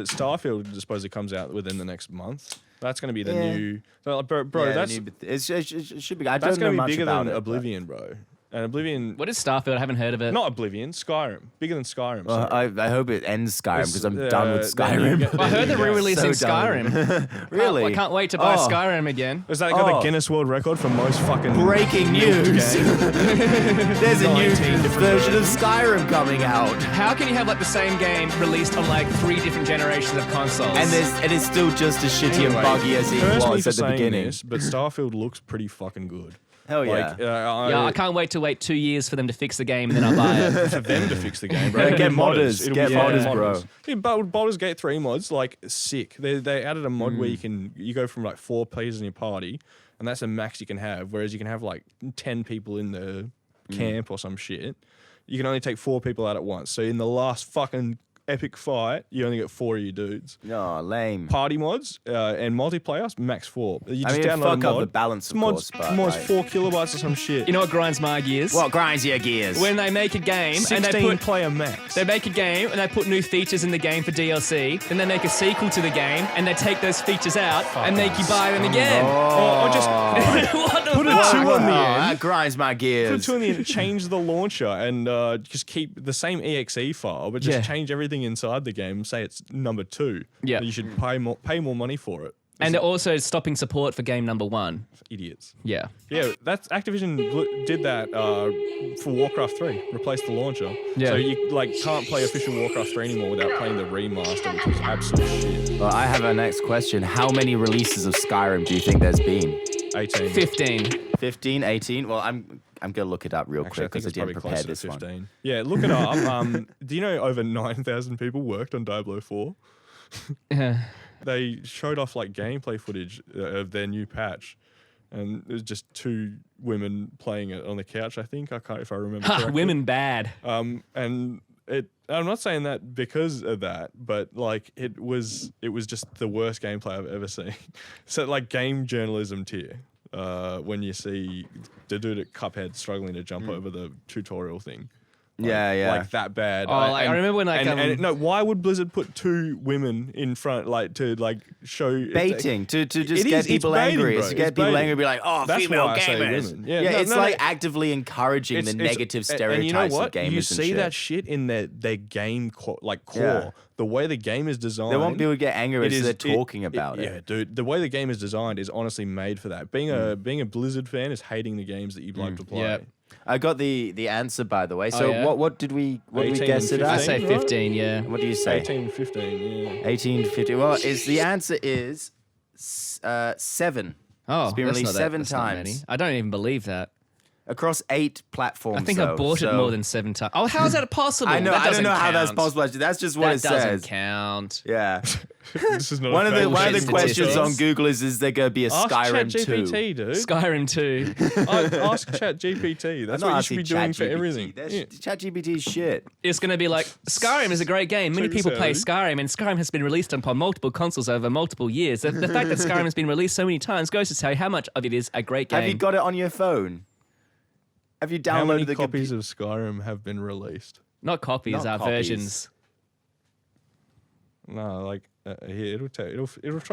Starfield supposedly comes out within the next month. That's going to be the Yeah. new. So, bro, Yeah, that's it should be. I that's don't know going to much be bigger about than it. Oblivion, bro. And Oblivion, What is Starfield? I haven't heard of it. not Oblivion, Skyrim, bigger than Skyrim. Well, sorry. I hope it ends Skyrim because I'm It's, done with then you Skyrim. get- Well, I heard they're Yeah. re-releasing So done. Skyrim. Really? I can't wait to buy Oh. Skyrim again. Has that got Oh. the Guinness World Record for most fucking Breaking milked news. game? There's a new 19 different version of versions. Skyrim coming out. How can you have like the same game released on like 3 different generations of consoles? And it's still just as shitty Anyway, and buggy as it curse me was for at the saying beginning. this, but Starfield looks pretty fucking good. Hell yeah. Like, yeah, I can't wait to wait 2 years for them to fix the game and then I'll buy it. for them to fix the game, bro. Yeah, It'll get be modders. It'll Get be modders, bro. Yeah, but Baldur's Gate 3 mods, like, sick. They added a mod where Mm. you go from like 4 players in your party, and that's the max you can have. Whereas you can have like 10 people in the Mm. camp or some shit. You can only take 4 people out at once. So in the last fucking epic fight, you only get 4 of your dudes. Oh, lame. Party mods and multiplayer, max 4. You I just mean, download fuck a up mod. the balance, of Mods, course, but mods like, 4 kilobytes or some shit. You know what grinds my gears? what grinds your gears? When they make a game and 16 they put player max. They make a game and they put new features in the game for DLC. Then they make a sequel to the game and they take those features out and make you buy them again. or just What the put a fuck? 2 on the Oh, end. that grinds my Put gears. 2 on the end, change the launcher, and just keep the same exe file, but just Yeah. change everything inside the game. Say it's number 2. Yeah. You should pay more money for it. And they're also stopping support for game number 1. Idiots. Yeah. Yeah, that's Activision did that for Warcraft 3. Replaced the launcher. Yeah. So you can't play official Warcraft 3 anymore without playing the remaster, which was absolute shit. Well, I have our next question. How many releases of Skyrim do you think there's been? 18. 15. 15, 18? Well, I'm gonna look it up real Actually, quick because I it's didn't probably prepare closer to this 15. one. Yeah, look it up. Do you know over 9,000 people worked on Diablo 4? They showed off like gameplay footage of their new patch, and it was just 2 women playing it on the couch. I think if I remember correctly. Women bad. And I'm not saying that because of that, but like it was just the worst gameplay I've ever seen. So like game journalism tier. When you see the dude at Cuphead struggling to jump over the tutorial thing. Like that bad. Oh, I remember when no, why would Blizzard put 2 women in front, to show Baiting to just It get is, it's people baiting, angry. bro. To get It's people baiting. angry, be like, oh, That's female why I say gamers. women. Yeah, Yeah, it's no, like actively encouraging the negative stereotypes and you know what? of gamers. You and see shit. that shit in their game core. Yeah. The way the game is designed. They want people to get angry it as is- they're talking about it. Yeah, dude. The way the game is designed is honestly made for that. Being a Blizzard fan is hating the games that you'd like to play. Yep. I got the answer, by the way. So yeah? what did we 18 guess and it I at? 15. say 15, yeah. What do you say? 18, 15, yeah. 18, 50. Well, the answer is 7 Oh, It's been that's released not that- 7 that's not many. times. I don't even believe that. across 8 platforms. I think I bought it more than 7 times. Oh, how is that possible? I know. That I don't know doesn't how that's count. possible. Actually. That's just what That it doesn't says. count. Yeah. This is not One a of the Bullshit questions on statistics. Google is there going to be a Ask Skyrim 2? ChatGPT, dude. Skyrim 2. Ask ChatGPT. That's I'm what not you should be asking doing for ChatGPT. everything. That's Yeah. ChatGPT's shit. It's going to be like, Skyrim is a great game. Many Check this people play out. Skyrim, and Skyrim has been released upon multiple consoles over multiple years. The fact that Skyrim has been released so many times goes to tell you how much of it is a great game. Have you got it on your phone? Have you downloaded How many the copies of Skyrim have been released? Not copies, Not copies. versions. No, like here it'll try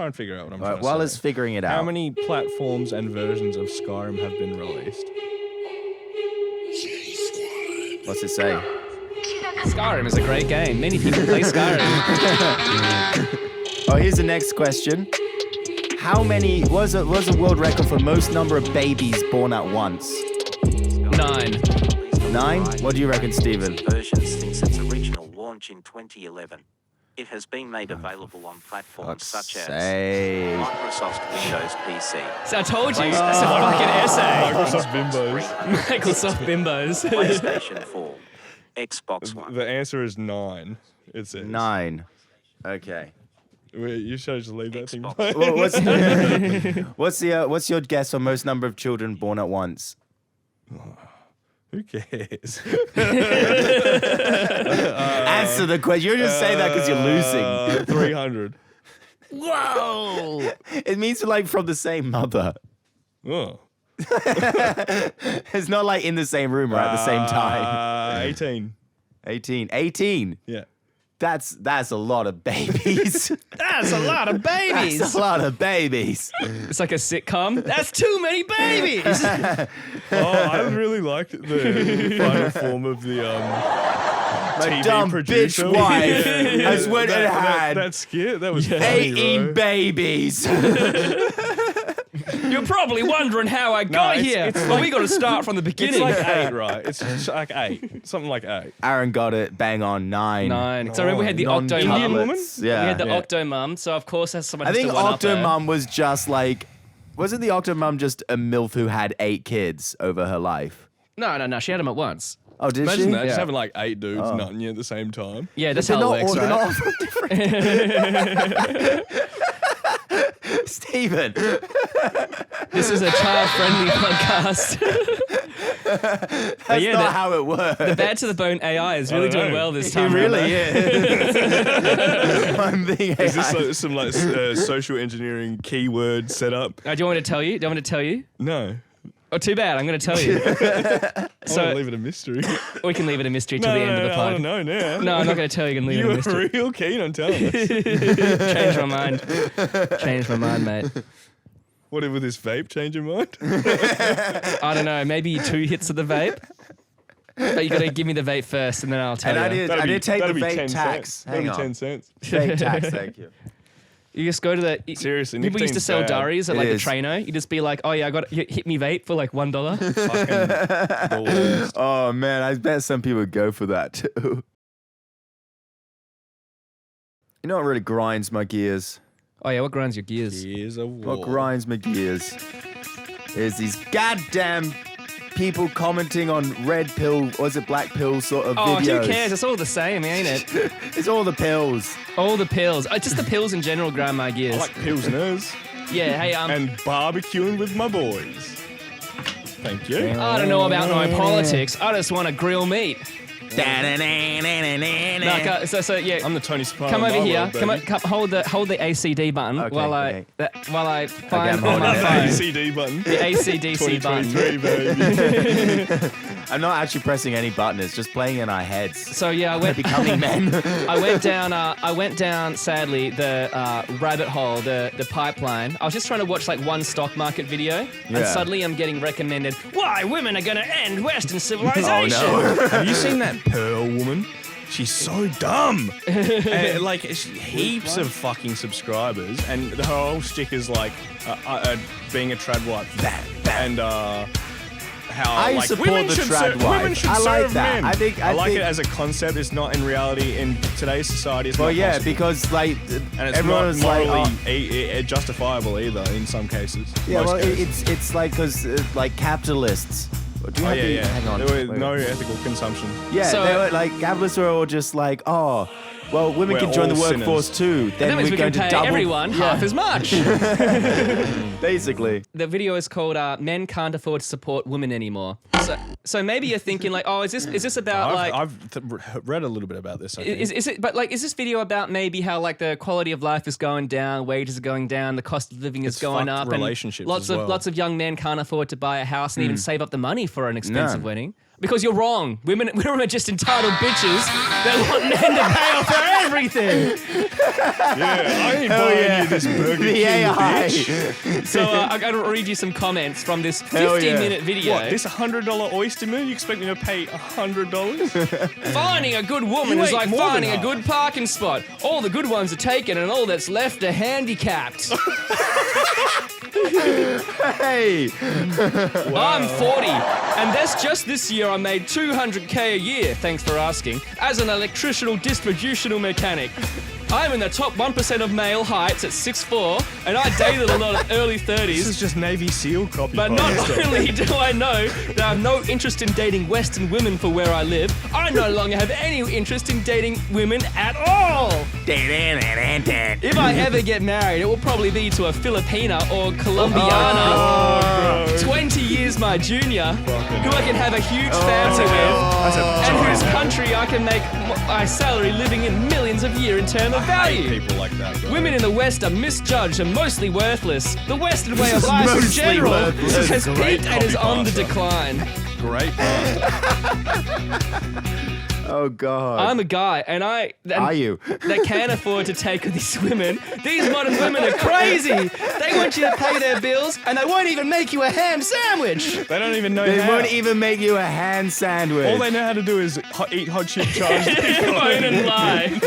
and figure out what I'm All trying right, to while say. it's figuring it out. How many platforms and versions of Skyrim have been released? What's it say? Skyrim is a great game. Many people play Skyrim. Oh, here's the next question. How many was a world record for most number of babies born at once? 9. 9? What do you reckon, Stephen? version since its original launch in 2011. It has been made available on platforms such as Say. Microsoft Windows PC, So I told you, it's a fucking essay. Microsoft Bimbos. Microsoft Bimbos. PlayStation 4, Xbox One. The answer is 9. It says 9. Okay. Wait, you should just leave that thing. Xbox. blank. Well, what's your guess on most number of children born at once? Who cares? Answer the question. You're just saying that because you're losing. 300. Whoa! It means like from the same mother. Oh. It's not like in the same room or at the same time. 18. 18. 18. Yeah. That's a lot of babies. That's a lot of babies. That's a lot of babies. It's like a sitcom. That's too many babies. Oh, I really liked the final form of the My TV dumb producer. bitch wife has went and had that skit. That was funny, 18 bro. babies. You're probably wondering how I got it's- here. it's Well, we got to start from the It's beginning. like 8, right? It's just like 8. Something like 8. Aaron got it. Bang on 9. 9. So I remember we had the Octo Indian Mum. woman? Yeah. We had the Yeah. Octo Mum, so of course that's someone I has think to one-up her. Octomum was just like, wasn't the Octomum just a MILF who had 8 kids over her life? No. She had them at once. Oh, did Imagine she? that, just Yeah. having like 8 dudes nutting you at the same time. Yeah, that's They're how not it works, all, right? they're not all different. Stephen. This is a child-friendly podcast. That's yeah, not how it works. Bad to the Bone AI is really don't doing know. well this He time. really is. I'm being Is this like some like social engineering keyword setup? Do you want me to tell you? Do you want me to tell you? No. Oh, too bad. I'm going to tell you. I So- want to leave it a mystery. We can leave it a mystery till No, the end of the I pod. want to know now. No, I'm not going to tell you. You can leave You it a were mystery. real keen on telling us. Change my mind. Change my mind, mate. What if with this vape change your mind? I don't know. Maybe 2 hits of the vape. But you got to give me the vape first, and then I'll tell And you. I did take the that'd be vape 10 tax. cents. That'd Hang be on. 10 cents. Vape tax, thank you. You just go to the... Seriously, People used to nicotine's sell bad. diaries at It like the is. Trano. You just be like, oh yeah, hit me vape for like $1. Fucking the worst. Oh man, I bet some people would go for that too. You know what really grinds my gears? Oh yeah, what grinds your gears? Years of war. What grinds my gears is these goddamn people commenting on red pill, or is it black pill sort of Oh, videos. who cares? It's all the same, ain't it? It's all the pills. All the pills. Just the pills in general grind my gears. I like Pilsners Yeah, hey, and barbecuing with my boys. Thank you. I don't know about no politics. I just want to grill meat. No, so yeah. I'm the Tony Soprano. Come of over my here. world, Come, baby. hold the ACD button Okay, while okay. I find I'm on my holding phone ACD button. the ACDC button. 2023, baby. I'm not actually pressing any button. It's just playing in our heads. So yeah, We're becoming men. I went down. Sadly, the rabbit hole, the pipeline. I was just trying to watch like one stock market video, and Yeah. suddenly I'm getting recommended. Why women are going to end Western civilization? Oh no. Have you seen that Pearl woman? She's so dumb. And, like heaps of fucking subscribers, and her whole shtick is like being a trad wife. And how I like support women the should trad women wife. should I like serve that. men. I think- I I like think- it as a concept. It's not in reality in today's society. It's Well, not yeah, possible. because like and it's everyone not was like, morally oh, justifiable either in some cases. yeah, Most well, cases. it's like because like capitalists. Do you Oh have yeah, to- yeah. Hang on. There was wait. no ethical consumption. Yeah, So- they were like capitalists were all just like, oh, well, women We're can join the all workforce sinners. too. Then That means we're we can going to pay double everyone yeah, half as much. basically. The video is called "Men Can't Afford to Support Women Anymore." So maybe you're thinking like, oh, is this about like? I've read a little bit about this. I think. Is it? But like, is this video about maybe how like the quality of life is going down, wages are going down, the cost of living is It's going fucked up, and relationships lots as well. of young men can't afford to buy a house and even save up the money for an expensive No. wedding? Because you're wrong. Women are just entitled bitches that want men to pay off for everything. Yeah, I ain't buying you this Burger The King, AI. bitch. So I'm going to read you some comments from this Hell yeah. 15-minute video. What, this $100 oyster meal? You expect me to pay $100? Finding a good woman You is ate like more than finding a half. good parking spot. All the good ones are taken and all that's left are handicapped. Hey, I'm 40, and that's just this year I made $200K a year, thanks for asking, as an electrical distributional mechanic. I'm in the top 1% of male heights at 6'4", and I dated a lot of early 30s. This is just Navy SEAL copy. But not only do I know that I have no interest in dating Western women for where I live, I no longer have any interest in dating women at all. If I ever get married, it will probably be to a Filipina or Colombiana, 20 years my junior, who I can have a huge family with, and whose country I can make my salary living in millions a year in terms of value. People like that. Bro. Women in the West are misjudged and mostly worthless. The Western way of life in Mostly general worthless. has Great peaked and is copy on the pasta. decline. Great. oh god. I'm a guy, and Are you? that can't afford to take these women. These modern women are crazy. They want you to pay their bills, and they won't even make you a ham sandwich. They don't even know They how. won't even make you a hand sandwich. All they know how to do is eat hot chip charge. Phone and lie.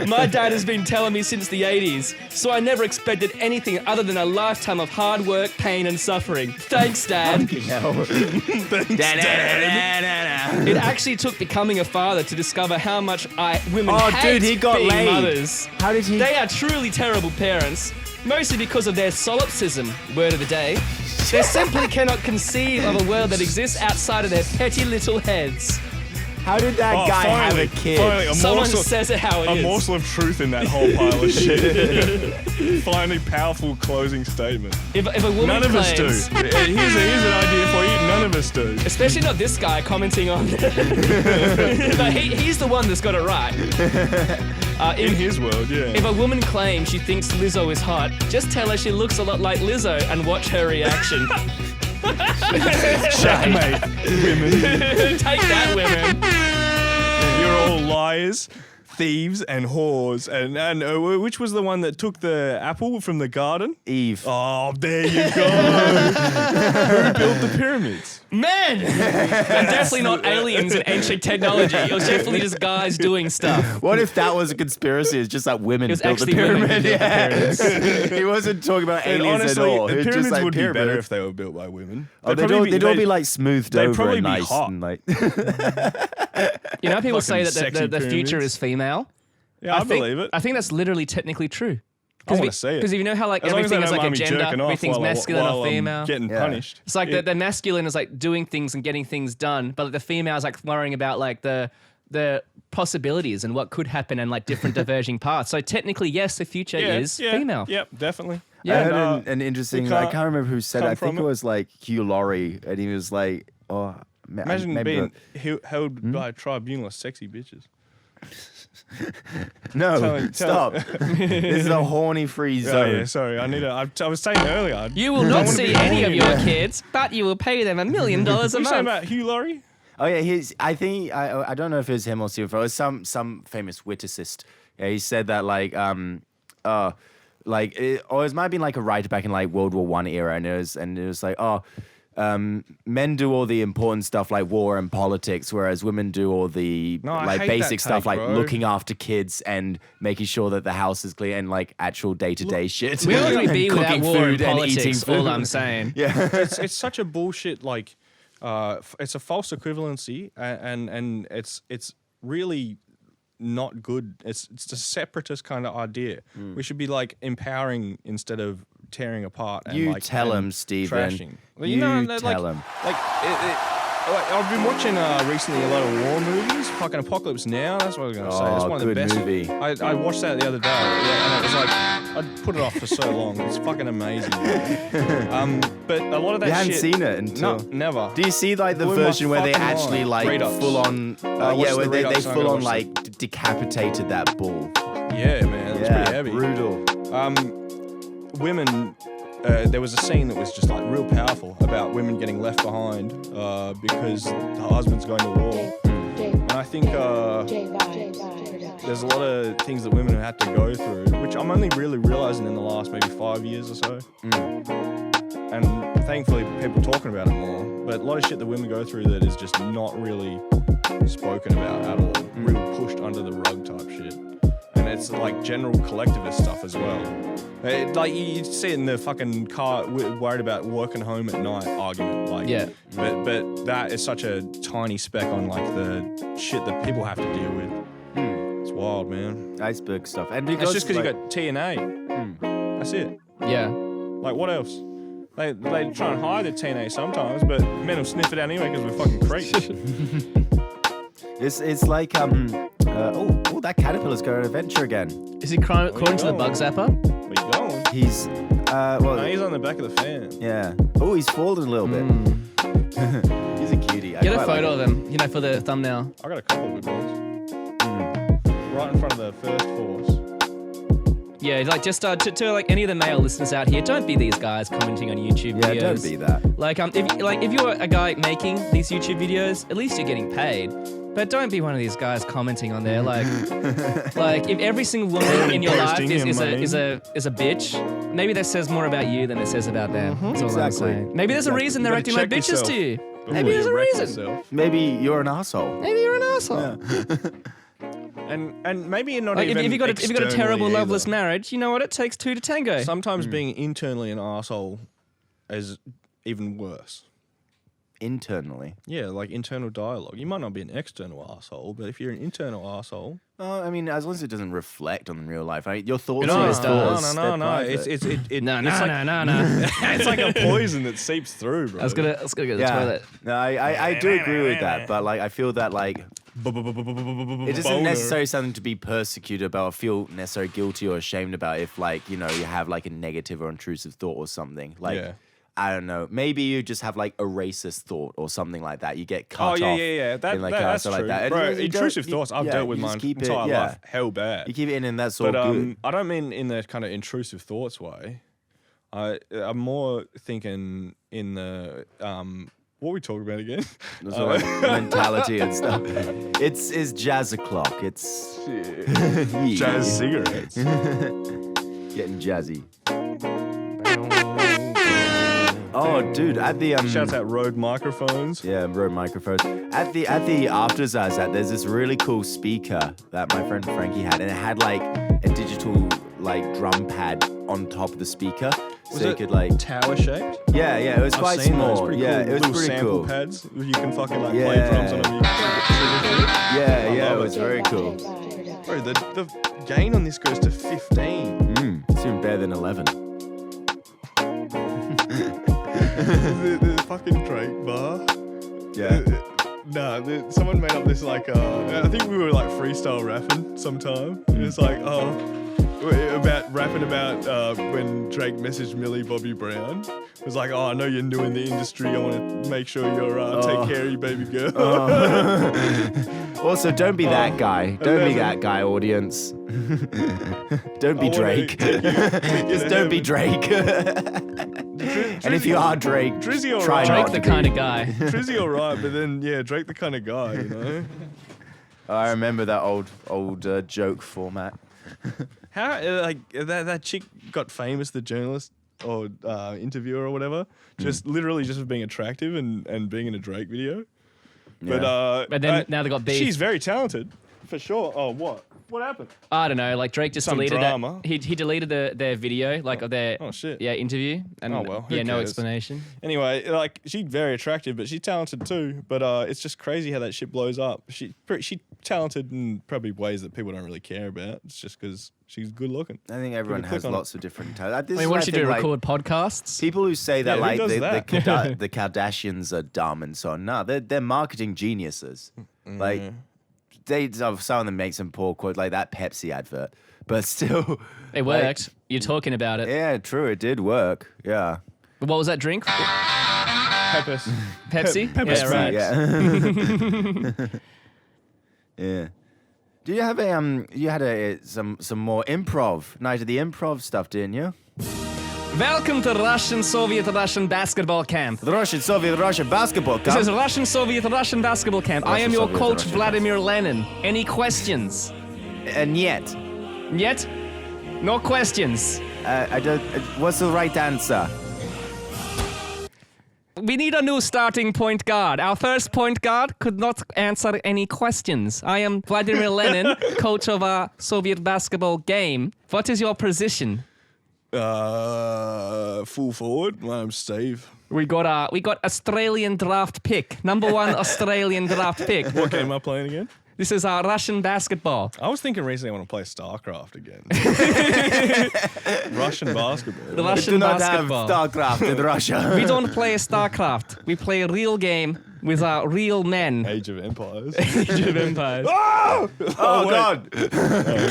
My dad has been telling me since the 80s, so I never expected anything other than a lifetime of hard work, pain, and suffering. Thanks, Dad. It actually took becoming a father to discover how much women Oh, hate dude, he got being laid. mothers. How did he? They are truly terrible parents, mostly because of their solipsism, word of the day. They simply cannot conceive of a world that exists outside of their petty little heads. How did that Oh, guy finally, have a kid? Finally, Someone says it how it a is. morsel of truth in that whole pile of shit. Finally, powerful closing statement. If a woman None of us do. claims, Here's an idea for you. None of us do. especially not this guy commenting on but he's the one that's got it right. In his world, yeah. If a woman claims she thinks Lizzo is hot, just tell her she looks a lot like Lizzo and watch her reaction. Checkmate, women. Take that, women. You're all liars. thieves and whores, and which was the one that took the apple from the garden? Eve. Oh, there you go. Who built the pyramids? Men! They're definitely not aliens and ancient technology. It was definitely just guys doing stuff. What if that was a conspiracy? It's just that women It was built the actually women who pyramid. built the pyramids. He wasn't talking about And aliens honestly, at all. the It's just pyramids like would be better pyramids. if they were built by women. Oh, they'd all be like smoothed they'd over probably and be nice hot. and like. You know how people say Fucking that sexy the future pyramids. is female? Yeah, I believe it. I think that's literally technically true. I want to see it. Because you know how like As long as they everything is don't like a mind me gender, jerking off everything's while masculine while or I'm female. getting Yeah. punished. It's like the masculine is like doing things and getting things done, but the female is like worrying about like the possibilities and what could happen and like different diverging paths. So technically, yes, the future is female. Yep, definitely. I heard And, an interesting. we I can't remember who said it. come I think from it it. was like Hugh Laurie, and he was like, "Oh, imagine maybe being held by a tribunal of sexy bitches. no, stop. This is a horny-free Oh, zone." yeah, sorry. I was saying earlier. You will not see any of your kids, but you will pay them $1 million a What you saying month. about Hugh Laurie? Oh yeah, I think I don't know if it was him or Stephen Fry. It was some famous witicist. Yeah, he said that like or it might have been like a writer back in like World War I era, and it was like men do all the important stuff like war and politics, whereas women do all the No, I like hate basic that stuff take, like bro. looking after kids and making sure that the house is clear and like actual day-to-day shit. We'll only And be without cooking war and food and eating politics, all food. I'm saying. Yeah. It's such a bullshit. Like, it's a false equivalency, and it's really not good. It's a separatist kind of idea. We should be like empowering instead of tearing apart. And, You like, tell and him, Stephen. Trashing. Well, You like, tell him. Like, like I've been watching recently a lot of war movies. Fucking Apocalypse Now. That's what I was gonna say. That's Oh, one of the good best. movie. I watched that the other day. Yeah, and it was like I'd put it off for so long. It's fucking amazing. But a lot of that You hadn't shit. seen it until. No, never. Do you see like the Blew my version where they fucking actually mind. like Redux. full on? watched Yeah, the where they Redux and I full gotta on watch like decapitated that bull. Yeah, man. It's pretty heavy. brutal. Women. There was a scene that was just like real powerful about women getting left behind because the husband's going to war. And I think there's a lot of things that women have had to go through, which I'm only really realizing in the last maybe 5 years or so. And thankfully, people are talking about it more. But a lot of shit that women go through that is just not really spoken about at all. Real pushed under the rug type shit. And it's like general collectivist stuff as well. Like you see it in the fucking car, worried about working home at night argument. Like, Yeah. But that is such a tiny speck on like the shit that people have to deal with. It's wild, man. Iceberg stuff. And It's because just because like, you got TNA. That's it. Yeah. Like what else? They try and hide the TNA sometimes, but men will sniff it out anyway because we're fucking creeps. it's like that caterpillar's going to adventure again. Is he crawling to the going? bug zapper? Where you going? He's No, he's on the back of the fan. yeah. Oh, he's folded a little bit. He's a cutie. Get a photo of him, for the thumbnail. I got a couple of good ones. Right in front of the first force. Yeah, like just to like any of the male listeners out here, don't be these guys commenting on YouTube Yeah, videos. don't be that. Like if you're a guy making these YouTube videos, at least you're getting paid. But don't be one of these guys commenting on there like if every single woman in your life Posting is him, a bitch, maybe that says more about you than it says about them. That's all I'm Exactly. saying. Maybe there's a reason they're You acting gotta like check bitches yourself to you. before Maybe there's you a wreck reason. yourself. Maybe you're an asshole. Maybe you're an asshole. And maybe you're not Like even if you got a terrible externally loveless either. marriage, you know what? It takes two to tango. Sometimes being internally an asshole is even worse. Internally. Yeah, like internal dialogue. You might not be an external asshole, but if you're an internal asshole, I mean, as long as it doesn't reflect on real life. I mean, your thoughts It are always your does. thoughts. no, They're no. private. It's like, No. it's like a poison that seeps through, bro. I was gonna go to the yeah. toilet. No, I do agree with that, but like I feel that like it isn't necessarily something to be persecuted about or feel necessarily guilty or ashamed about if like, you know, you have like a negative or intrusive thought or something. Like Yeah. I don't know. Maybe you just have like a racist thought or something like that. You get cut off. Yeah. in, like, That's stuff true. like that. And Bro, you don't- intrusive you- thoughts, I've yeah, dealt with you my just keep it- entire yeah. life. Hell bad. You keep it in and that's all But good. I don't mean in the kind of intrusive thoughts way. I'm more thinking in the what are we talking about again? That's all right. Mentality and stuff. It's jazz o'clock. It's yeah. Jazz cigarettes. Getting jazzy. Oh, dude! At the Shouts out Rode microphones. Yeah, Rode microphones. At the afters I was at, there's this really cool speaker that my friend Frankie had, and it had like a digital like drum pad on top of the speaker, Was so you it could like. tower shaped? Yeah, it was I've quite seen small. those. Pretty Yeah, cool. it was Little pretty sample cool. pads. You can fucking like play Yeah. drums on them. Yeah, I it love was it. very cool. Bro, the gain on this goes to 15. It's even better than 11. the fucking Drake bar. Yeah. Nah, someone made up this like I think we were like freestyle rapping sometime. It's like about rapping about when Drake messaged Millie Bobby Brown. It was like, I know you're new in the industry. I want to make sure you're take care of your baby girl. Also, don't be that guy. Don't be that guy, audience. Don't be I wanna Drake. take you Just to don't be heaven. Drake. And if you are Drake, Drizzy all try right. not Drake to the be. kind of guy. Drizzy alright, but then yeah, Drake the kind of guy, you know. I remember that old joke format. How like that chick got famous, the journalist or interviewer or whatever, just literally just for being attractive and being in a Drake video. But then now they got beef. She's very talented, for sure. Oh, what? What happened? I don't know. Like Drake just Some deleted drama. it. He deleted their video, like of their Oh, shit. interview, and Oh, well, who yeah, no cares? explanation. Anyway, like she's very attractive, but she's talented too. But it's just crazy how that shit blows up. She talented in probably ways that people don't really care about. It's just because she's good looking. I think everyone click has on lots of different talents. I mean, what does she do? Record podcasts? People who say that Yeah, who like does that? the Kardashians are dumb and so on. No, they're marketing geniuses. Like some of them make some poor quote like that Pepsi advert, but still It worked. You're talking about it. Yeah, true. It did work. Yeah. What was that drink? Peppers. Pepsi? Pepsi, Yeah, right. Yeah. Yeah. Do you have you had some more improv night of the improv stuff, didn't you? Welcome to Russian basketball camp. The Russian basketball This camp. is Russian basketball camp. I am your Soviet, coach, Russian. Vladimir Lenin. Any questions? And yet, Yet? No questions. I don't. What's the right answer? We need a new starting point guard. Our first point guard could not answer any questions. I am Vladimir Lenin, coach of a Soviet basketball game. What is your position? Full forward. My name's Steve. We got Australian draft pick. Number 1 Australian draft pick. What game am I playing again? This is our Russian basketball. I was thinking recently I want to play StarCraft again. Russian basketball. The We Russian do not basketball. have StarCraft in Russia. We don't play StarCraft. We play a real game with our real men. Age of Empires. Age of Empires. Oh God!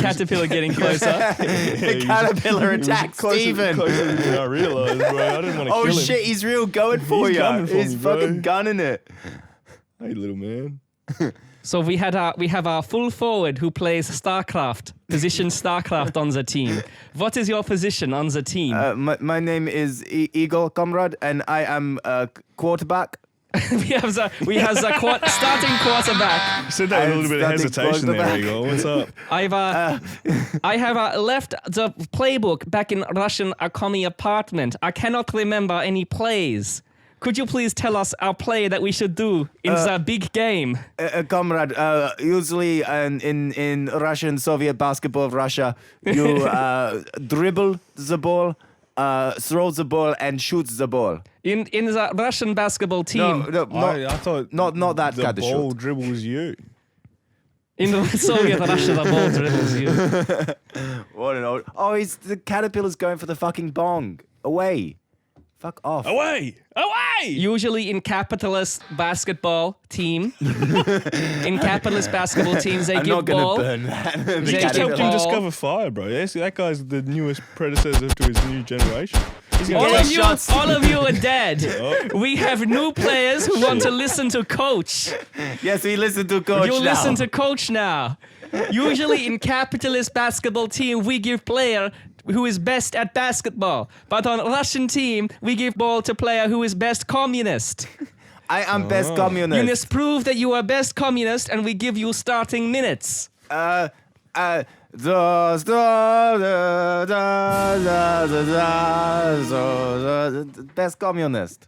Caterpillar getting closer. The caterpillar attacked Steven. Closer than I realised, bro. I didn't want to Oh kill him. shit! He's real going for He's you. gunning for He's me, bro. fucking gunning it. Hey, little man. So we have our full forward who plays StarCraft, position StarCraft on the team. What is your position on the team? My name is Igor Comrade, and I am a quarterback. we have the starting quarterback. You said that with a little bit of Starting hesitation there, quarterback. Igor. What's up? I have left the playbook back in Russian Akomi apartment. I cannot remember any plays. Could you please tell us our play that we should do in the big game? Comrade, usually in Russian Soviet basketball Russia, you dribble the ball, throw the ball, and shoot the ball. In the Russian basketball team, I thought not that the kind of ball shoot. dribbles you. in the Soviet Russia, the ball dribbles you. What an old! Oh, the caterpillar's going for the fucking bong. Away. Fuck off. Away! Away! Usually in capitalist basketball team, in capitalist basketball teams, they I'm give not gonna ball. burn that. The They Just helped him Ball. discover fire, bro. That guy's the newest predecessor to his new generation. He's gonna All take of you, shots. all of you are dead. We have new players who want to listen to coach. Yes, we listen to coach You now. listen to coach now. Usually in capitalist basketball team, we give player who is best at basketball. But on Russian team, we give ball to player who is best communist. I am best communist. You must prove that you are best communist, and we give you starting minutes. Best communist.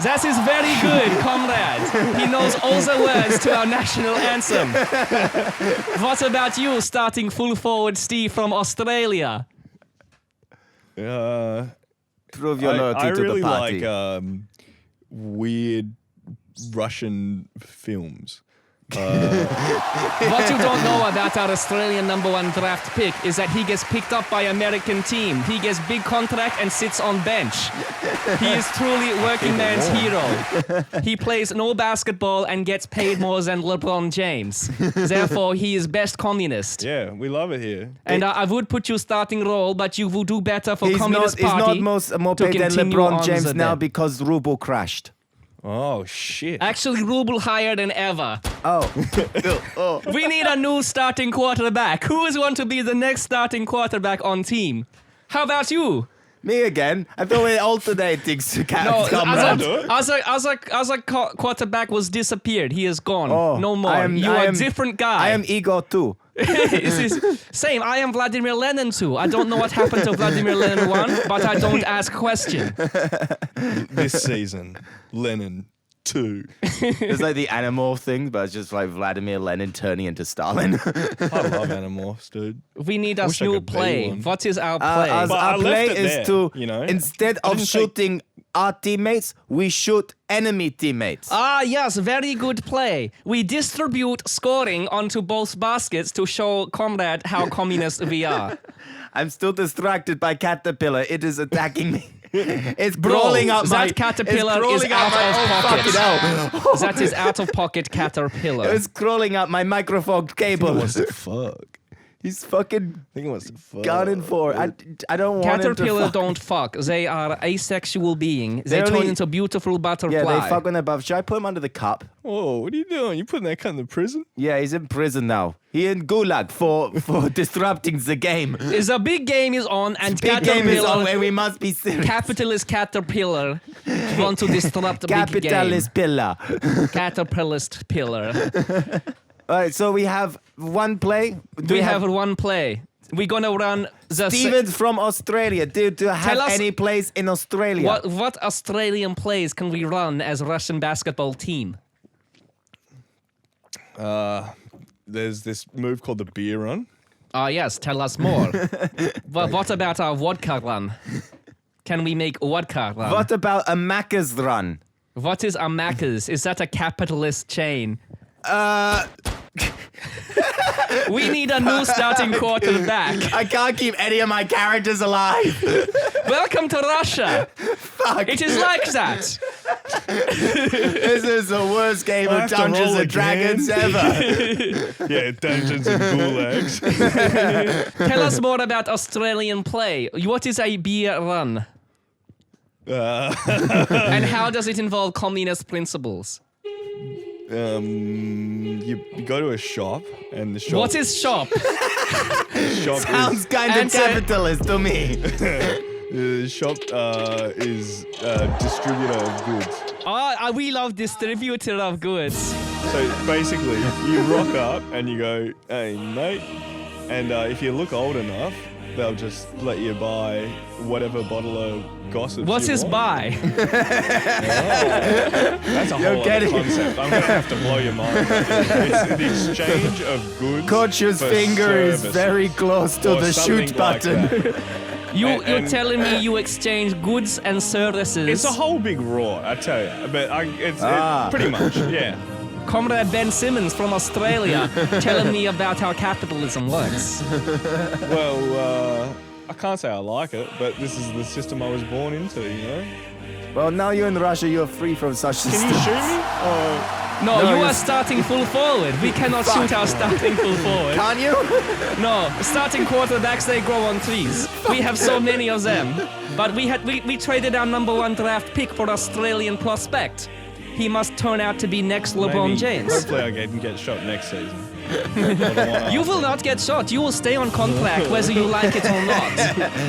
That is very good, comrade. He knows all the words to our national anthem. What about you, starting full forward Steve from Australia? Prove your loyalty I to really the party. like weird Russian films. What you don't know about our Australian #1 draft pick is that he gets picked up by American team. He gets big contract and sits on bench. He is truly working man's hero. He plays no basketball and gets paid more than LeBron James. Therefore, he is best communist. Yeah, we love it here. And I would put you starting role, but you will do better for He's Communist not Party. more to paid than continue LeBron on James the now day. because ruble crashed. Oh shit. Actually, Ruble higher than ever. Oh. We need a new starting quarterback. Who is going to be the next starting quarterback on team? How about you? Me again? I thought we're alternating Other quarterback was disappeared. He is gone. Oh, No more. You are a different guy. I am Igor too. Same. I am Vladimir Lenin too. I don't know what happened to Vladimir Lenin 1, but I don't ask question. This season, Lenin 2. It's like the Animorph thing, but it's just like Vladimir Lenin turning into Stalin. I love Animorphs, dude. We need a Wish I new could be play. one. What is our play? Our I left play it is there, to, you know? instead I of didn't say- shooting our teammates, we shoot enemy teammates. Yes, very good play. We distribute scoring onto both baskets to show comrade how communist we are. I'm still distracted by Caterpillar. It is attacking me. It's crawling up my... that caterpillar it's is crawling up out my- of oh, pocket. fucking hell. That is out of pocket caterpillar. It's crawling up my microphone cable. What's the fuck? He's fucking I think it was the fuck. gunning for it. I don't want him to Caterpillar fuck. don't fuck. They are asexual being. They They turn only- into beautiful butterfly. Yeah, they fuck when they're above. Should I put him under the cup? Whoa, what are you doing? You putting that cunt in the prison? Yeah, he's in prison now. He in Gulag for disrupting the game. The big game is on, and Big game is on caterpillar, and we must be serious. capitalist caterpillar, want to disrupt the big game. Capitalist pillar. Caterpillarist pillar. All right, so we have one play. We have one play. We're gonna run the. Stevens from Australia. Do you have Tell us- any plays in Australia? What Australian plays can we run as a Russian basketball team? There's this move called the beer run. Yes, tell us more. What about our vodka run? Can we make a vodka run? What about a Macca's run? What is a Macca's? Is that a capitalist chain? We need a new starting quarterback. I can't keep any of my characters alive. Welcome to Russia. Fuck. It is like that. This is the worst game I of have to Dungeons roll and Dragons again. ever. Yeah, dungeons and gulags. Tell us more about Australian play. What is a beer run? And how does it involve communist principles? You go to a shop and the shop. What is shop? shop Sounds kind of Answer. capitalist to me. The shop is distributor of goods. We love distributor of goods. So basically, you rock up and you go, "Hey, mate," and if you look old enough, they'll just let you buy whatever bottle of gossip. What is buy? That's a whole other concept. I'm gonna have to blow your mind. It's the exchange of goods. Coach's for finger is service. very close to Or the something shoot like button. that. You're And- telling me you exchange goods and services. It's a whole big raw, I tell you. But it's pretty much, yeah. Comrade Ben Simmons from Australia telling me about how capitalism works. Well, I can't say I like it, but this is the system I was born into, you know? Well, now you're in Russia, you're free from such Can systems. you shoot me? No, No, you you're- are starting full forward. We cannot shoot our starting full forward. Can't you? No, starting quarterbacks, they grow on trees. We have so many of them. But we traded our #1 draft pick for Australian prospect. He must turn out to be next LeBron Maybe- James. Hopefully I can get shot next season. You will not get shot. You will stay on contract whether you like it or not.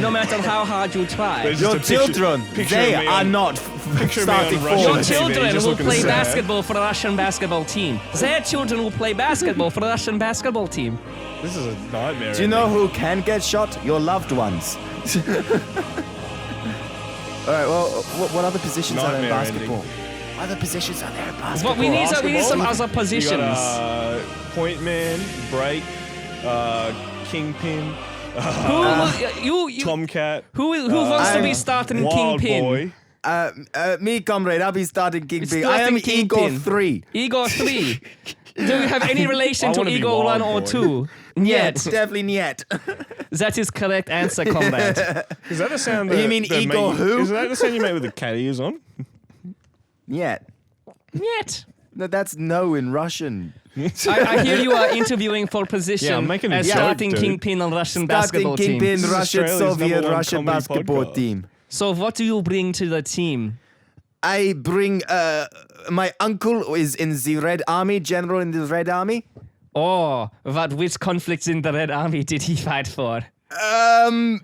No matter how hard you try. There's Your just a picture- children, picture they of me are on- not Picture me starting on four. Russian Your TV, children just will looking play sad. basketball for the Russian basketball team. Their children will play basketball for the Russian basketball team. This is a nightmare. Do you know ending. who can get shot? Your loved ones. All right. Well, what other positions are there in Nightmare basketball? What other positions are there in basketball? What we need some Basketball? other You positions. got point man, break, kingpin, you tomcat, who wants to be I'm starting wild kingpin? boy. Me, comrade. I'll be starting Kingpin. Starting I am Igor Kingpin. 3. Igor 3. Do you have any relation I to wanna be Igor 1 wild or boy. 2? Yet, Yet. definitely niet. That is correct answer, comrade. Is that the sound? You mean that Igor make- who? Is that the sound you make with the cat ears on? Niet. Yet. No, that's no in Russian. I hear you are interviewing for position Yeah, I'm making a as joke, starting dude. kingpin on Russian Starting basketball team. Kingpin, This is Russian, Australia's Soviet, number one Russian comedy basketball podcast. team. So what do you bring to the team? I bring my uncle is in the Red Army, general in the Red Army. Oh, which conflicts in the Red Army did he fight for? Because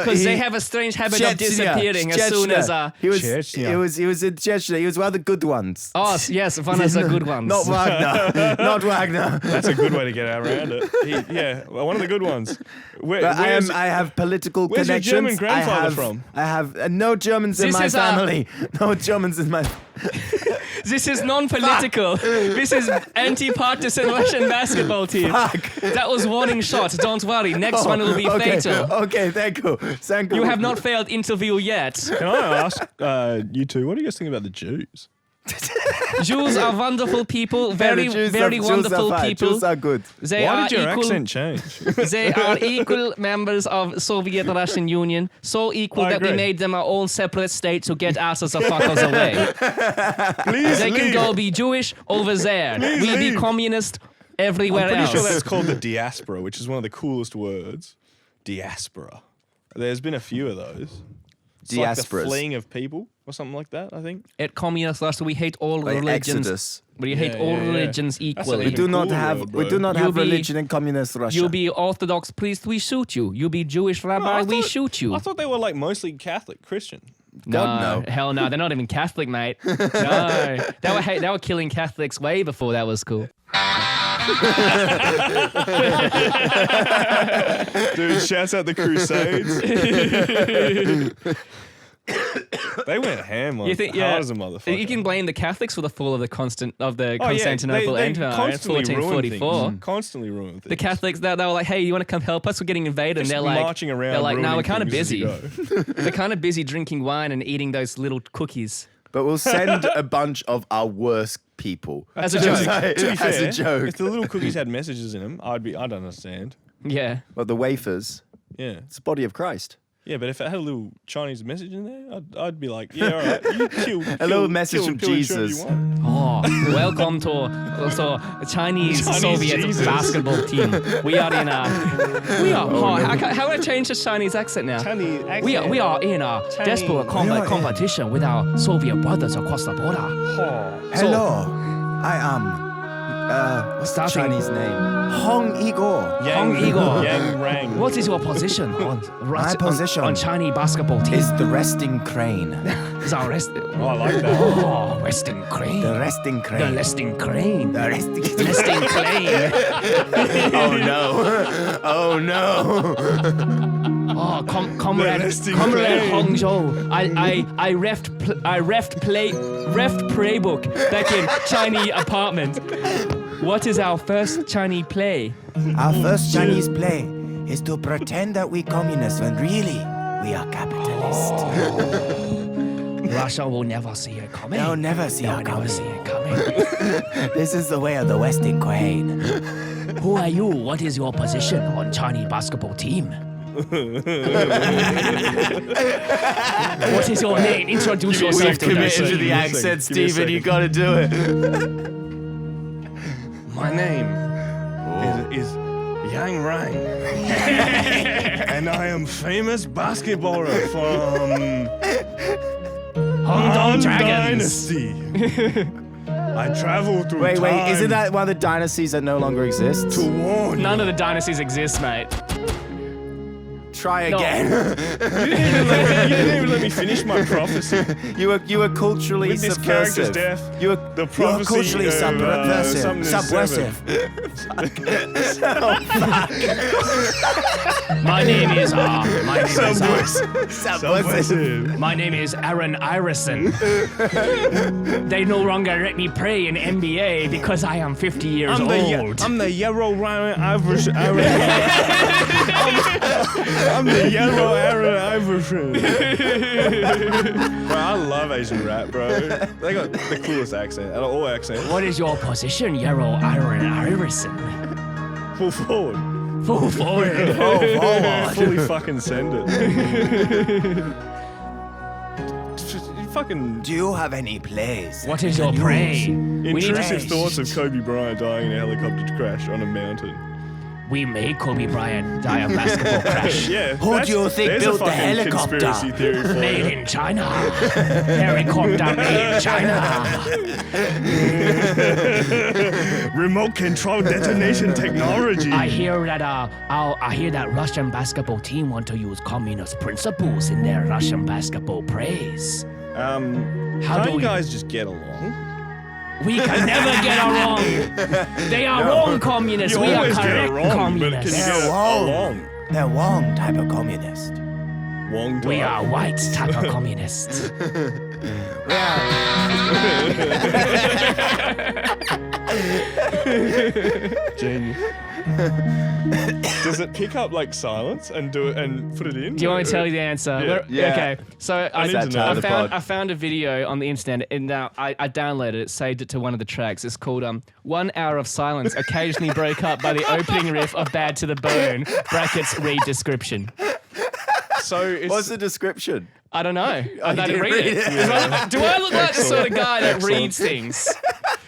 Because they have a strange habit of disappearing as soon as he was Chechnya. he was in Chechnya. He was one of the good ones. Oh, yes, one of the good ones. Not Wagner. Not Wagner. That's a good way to get around it. Yeah, one of the good ones. But I have political where's your connections. German grandfather from? I have no Germans in This my is family. No Germans in my. This is non-political. This is anti-partisan Russian basketball team. Fuck. That was warning shot. Don't worry. Next one will be okay. fatal. Okay, thank you. Thank you. You have not failed interview yet. Can I ask you two, what do you guys think about the Jews? Jews are wonderful people. Very, Jews very Jews wonderful are fine. people. Jews are good. They Why are did your equal. accent change? They are equal members of Soviet Russian Union. So equal I that we agree. made them our own separate state to get us as the fuckers away. Please They can leave. go be Jewish over there. Please We be leave. communist everywhere Pretty else. sure that's called the diaspora, which is one of the coolest words. Diaspora. There's been a few of those. It's like the Diasporas. fleeing of people or something like that, I think. At communist Russia, we hate all Like religions. Exodus. We hate all religions That's equally. an We do not Cool have. word, We bro. do not You have be- religion in communist Russia. You be Orthodox priest, we shoot you. You be Jewish rabbi, I we thought- shoot you. I thought they were like mostly Catholic Christian. God, no. Hell no, they're not even Catholic, mate. No, they were killing Catholics way before that was cool. Dude, shouts out the Crusades. They went ham on You think? hard Yeah, as a motherfucker. you can blame the Catholics for the fall of the Oh, yeah, Constantinople they Empire in constantly ruin 1444. things. Constantly ruin things. The Catholics, they were like, "Hey, you want to come help us? We're getting invaded." And Just they're like, marching around. they're like, "No, ruining we're kind of things as busy. you go. They're kind of busy drinking wine and eating those little cookies." But we'll send a bunch of our worst people. As a Just joke. like- To be as fair, a joke. if the little cookies had messages in them, I'd understand. Yeah. Well, the wafers. Yeah, It's the body of Christ. yeah, but if it had a little Chinese message in there, I'd be like, yeah, all right, you kill. A little message from kill and show Jesus. you want. Oh, welcome to Chinese Soviet Jesus. basketball team. We are in a. We are. How would I change the Chinese accent now? Chinese We are in a desperate competition with our Soviet brothers across the border. Hello, I am. What's the Starting- Chinese name? Hong Igor. Hong Igor. Yang Rang. What is your position on position on Chinese basketball team? Is the resting crane. Is our rest? Oh, I like that. Oh, resting crane. The resting The crane. resting crane. The resting Resting crane. Oh no. Oh no. Oh, comrade, resting comrade crane. Hongzhou. I refed playbook back in Chinese apartment. What is our first Chinese play? Our first Chinese play is to pretend that we communists when really we are capitalists. Russia will never see it coming. They'll never see They'll it never coming. see it coming. This is the way of the Western crane. Who are you? What is your position on Chinese basketball team? What is your name? Introduce yourself to us. to the accent, Stephen, you gotta do it. My name is Yang Rang. And I am famous basketballer from Hongdong Han Dragons. Dynasty. I travel through Wait, time isn't that one of the dynasties that no longer exists? to warn None of the dynasties exist, mate. try again. You didn't even let me finish my prophecy. you were culturally With this character's subversive. death, You were the prophecy culturally of, subversive. something My name is Subversive. My name is Aaron Iverson. They no longer let me play in NBA because I am 50 years old. I'm the yellow Ryan Iverson. I'm the yellow Aaron Iverson. Bro, I love Asian rap, bro. They got the coolest accent out of all accents. What is your position, Yarrow Aaron Iverson? Full forward. Full forward. Fully fucking send it. You fucking Do you have any plays? What is your prey? intrusive thoughts of Kobe Bryant dying in a helicopter crash on a mountain. We made Kobe Bryant die of basketball crash. Yeah. Who do you think there's built a the fucking helicopter? Conspiracy theory for Made you. in China. Helicopter made in China. Remote control detonation technology. I hear that Russian basketball team want to use communist principles in their Russian basketball praise. How do do you we- guys just get along? We can never get along. They are wrong communists. You We are always get correct along, but can you communists. get along? They're wrong type of communist. Wong We type. are white type of communists. Genius. Does it pick up like silence and do it and put it in? Do you want me to tell you the answer? Yeah. Yeah. Okay. So I need to know. I found a video on the internet and now I downloaded it, saved it to one of the tracks. It's called 1 Hour of Silence, occasionally broke up by the opening riff of Bad to the Bone, brackets read description. So it's What's the description? I don't know. I you didn't didn't read read it. it. Do I look like the sort of guy that Excellent. reads things?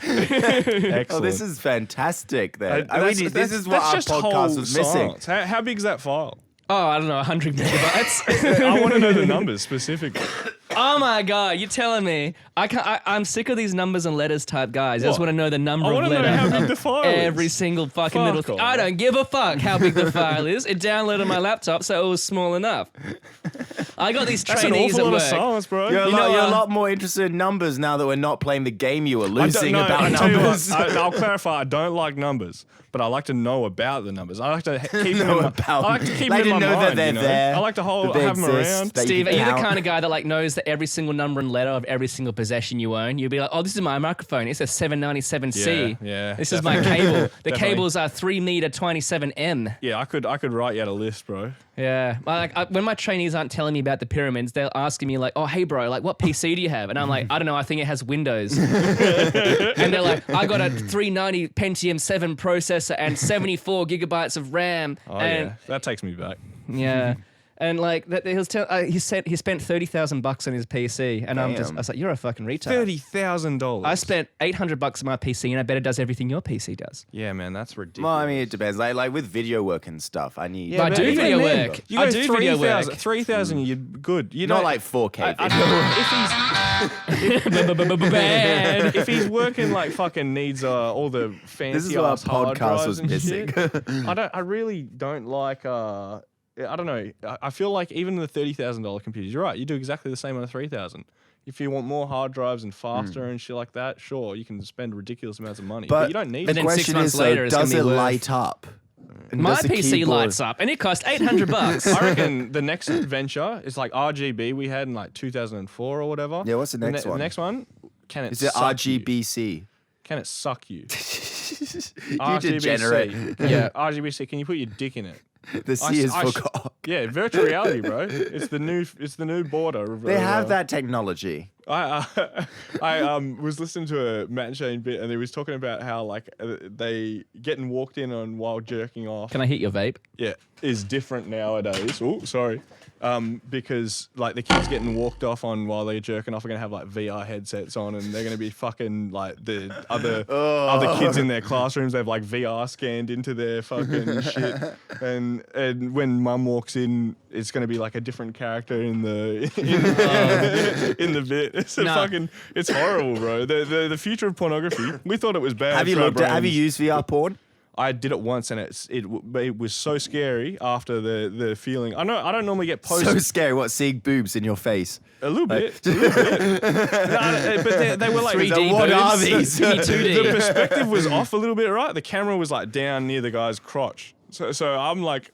excellent. Oh, this is fantastic. Then That's- this that's- is what that's our just podcast whole was missing. silence. How big's that file? Oh, I don't know, 100 megabytes. I want to know the numbers specifically. Oh my god, you're telling me I'm sick of these numbers and letters type guys. I just What? want to know the number I of wanna know letters. how big of the file every is. single fucking Fuck little thing. off. I don't give a fuck how big the file is. It downloaded on my laptop, so it was small enough. I got these That's an trainees awful at lot of work. silence, bro. You're, You know, you're a uh, lot more interested in numbers now that we're not playing the game you were I don't losing know. about I tell you numbers. what, I'll clarify. I don't like numbers, but I like to know about the numbers. I like to keep them. Know in my, about I like to keep like them in to my know that mind. they're you know? there, I like to that they have them exist, around. that you Steve, are can you the count. kind of guy that like knows that every single number and letter of every single possession you own? You'll be like, oh, this is my microphone. It's a 797C. Yeah, This is my definitely. cable. The Definitely. cables are 3 meter 27M. Yeah, I could write you out a list, bro. Yeah, when my trainees aren't telling me about the pyramids, they're asking me like, "Oh, hey, bro, like, what PC do you have?" And I'm like, "I don't know. I think it has Windows." And they're like, "I got a 390 Pentium 7 processor and 74 gigabytes of RAM." Oh and yeah, that takes me back. yeah. And like that, he said he spent $30,000 on his PC, and I was like, "You're a fucking retard." $30,000. I spent $800 on my PC, and I bet it does everything your PC does. Yeah, man, that's ridiculous. Well, I mean, it depends. Like with video work and stuff, I need. Yeah, I but do even video then, work. You I go do video work. 3,000, you're good. You Not don't like 4K. Bad. if he's working like fucking needs all the fancy This is what our ass hard podcast drives was and missing. shit, I really don't like I don't know. I feel like even the $30,000 computers, you're right. You do exactly the same on a 3,000. If you want more hard drives and faster and shit like that, sure, you can spend ridiculous amounts of money, but you don't need the And it. then 6 question months is, later, though, it's gonna does be it worth- light up? And My does the PC keyboard- lights up, and it cost $800. I reckon the next venture is like RGB we had in like 2004 or whatever. Yeah, what's the next one? The next one, can it Is it suck you? RGBC? Can it suck you? You degenerate. Yeah, RGBC. Can you put your dick in it? The C is for cock. Yeah, virtual reality, bro. It's the new border. Of, They have that technology. I was listening to a Matt and Shane bit, and they was talking about how like they getting walked in on while jerking off. Can I hit your vape? Yeah, is different nowadays. Oh, sorry. Because like the kids getting walked off on while they're jerking off are gonna have like VR headsets on, and they're gonna be fucking like the other kids in their classrooms. They've like VR scanned into their fucking shit, and when mum walks in, it's gonna be like a different character in the in the bit. It's it's horrible, bro. The future of pornography. We thought it was bad. Have you for our looked at? Have you brains. used VR porn? I did it once and it was so scary after the feeling. I don't normally get post. So scary. What, seeing boobs in your face? A little bit. No, but they were like 3D what boobs. are these? Give me 2D. The perspective was off a little bit, right? The camera was like down near the guy's crotch. So I'm like,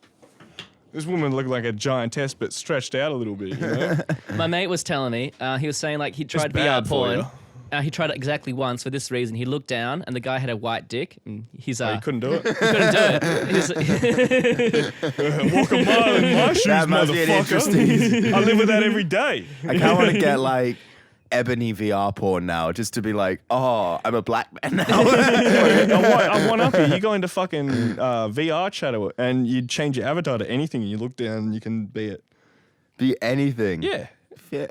this woman looked like a giantess, but stretched out a little bit, you know? My mate was telling me, he was saying like he Just tried bad VR for porn. you. He tried it exactly once for this reason. He looked down and the guy had a white dick. And he's He couldn't do it. couldn't do it. Walk a mile in my shoes, That must be an motherfucker. I live with that every day. I kind of want to get like ebony VR porn now, just to be like, oh, I'm a black man now. I'm one up here. You go into fucking VR chat and you change your avatar to anything and you look down and you can be it. Be anything. Yeah.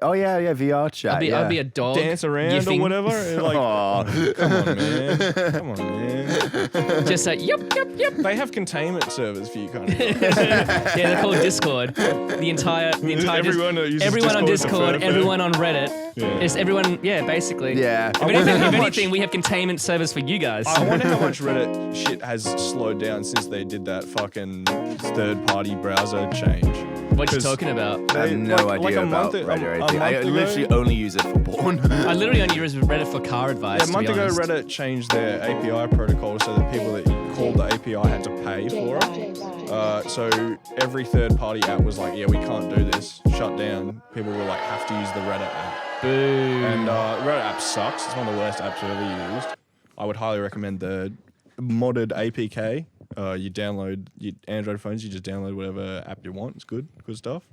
Oh yeah, VR chat. I'd be a dog. Dance around yiffing. or whatever. And like, Oh, come on, man. Come on, man. Just like, yep. They have containment servers for you, kind of. Yeah, they're called Discord. The entire Everyone that uses everyone on Discord Discord, is a fair everyone on Reddit. Yeah. It's everyone, yeah, basically. yeah. If anything, we have containment servers for you guys. I wonder how much Reddit shit has slowed down since they did that fucking third-party browser change. What you 'Cause talking about? I have no like idea a about month- Reddit or a anything. I month ago- literally only use it for porn. I literally only use Reddit for car advice. Yeah, a month to be ago, honest. Reddit changed their API protocol so that people that called the API had to pay for it. So every third-party app was like, yeah, we can't do this. Shut down. People will like have to use the Reddit app. Boo. And Reddit app sucks. It's one of the worst apps I've ever used. I would highly recommend the modded APK. You download your Android phones. You just download whatever app you want. It's good stuff.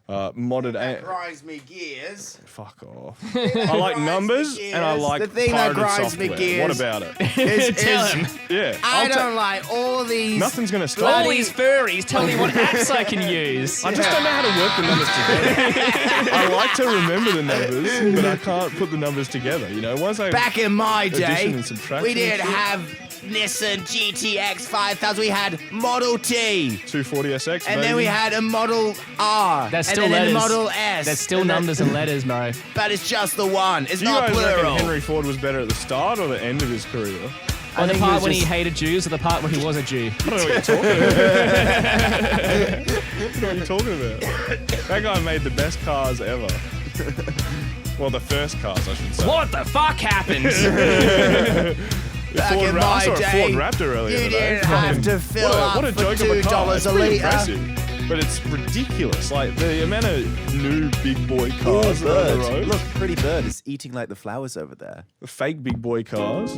Modded. grinds me gears. Fuck off. I like numbers and I like The thing that pirated grinds me software. gears What about it? Tell him. Yeah. I don't like all these. Nothing's gonna All stop. these furries tell me what apps I can use. I just don't know how to work the numbers together. I like to remember the numbers, but I can't put the numbers together. You know, once I Back in my addition day, and subtraction we and didn't shit. have Nissan GTX 5000. We had Model T. 240SX, And then we had a Model R. That's and still then letters. a Model S. There's still and then- numbers and letters, bro. But it's just the one. It's Do you not guys reckon plural. Henry Ford was better at the start or the end of his career? Or the think it part was when he just- hated Jews or the part when he was a Jew. I don't know what you're talking about. I don't know what you're talking about. That guy made the best cars ever. Well, the first cars, I should say. What the fuck happened? Back Ford in I my saw a day, Ford Raptor earlier you today. didn't have to fill up what a for joke of a car. $2 It's a pretty litre. impressive. But it's ridiculous. Like the amount of new big boy cars that are on the road. Look, pretty bird is eating like the flowers over there. The fake big boy cars.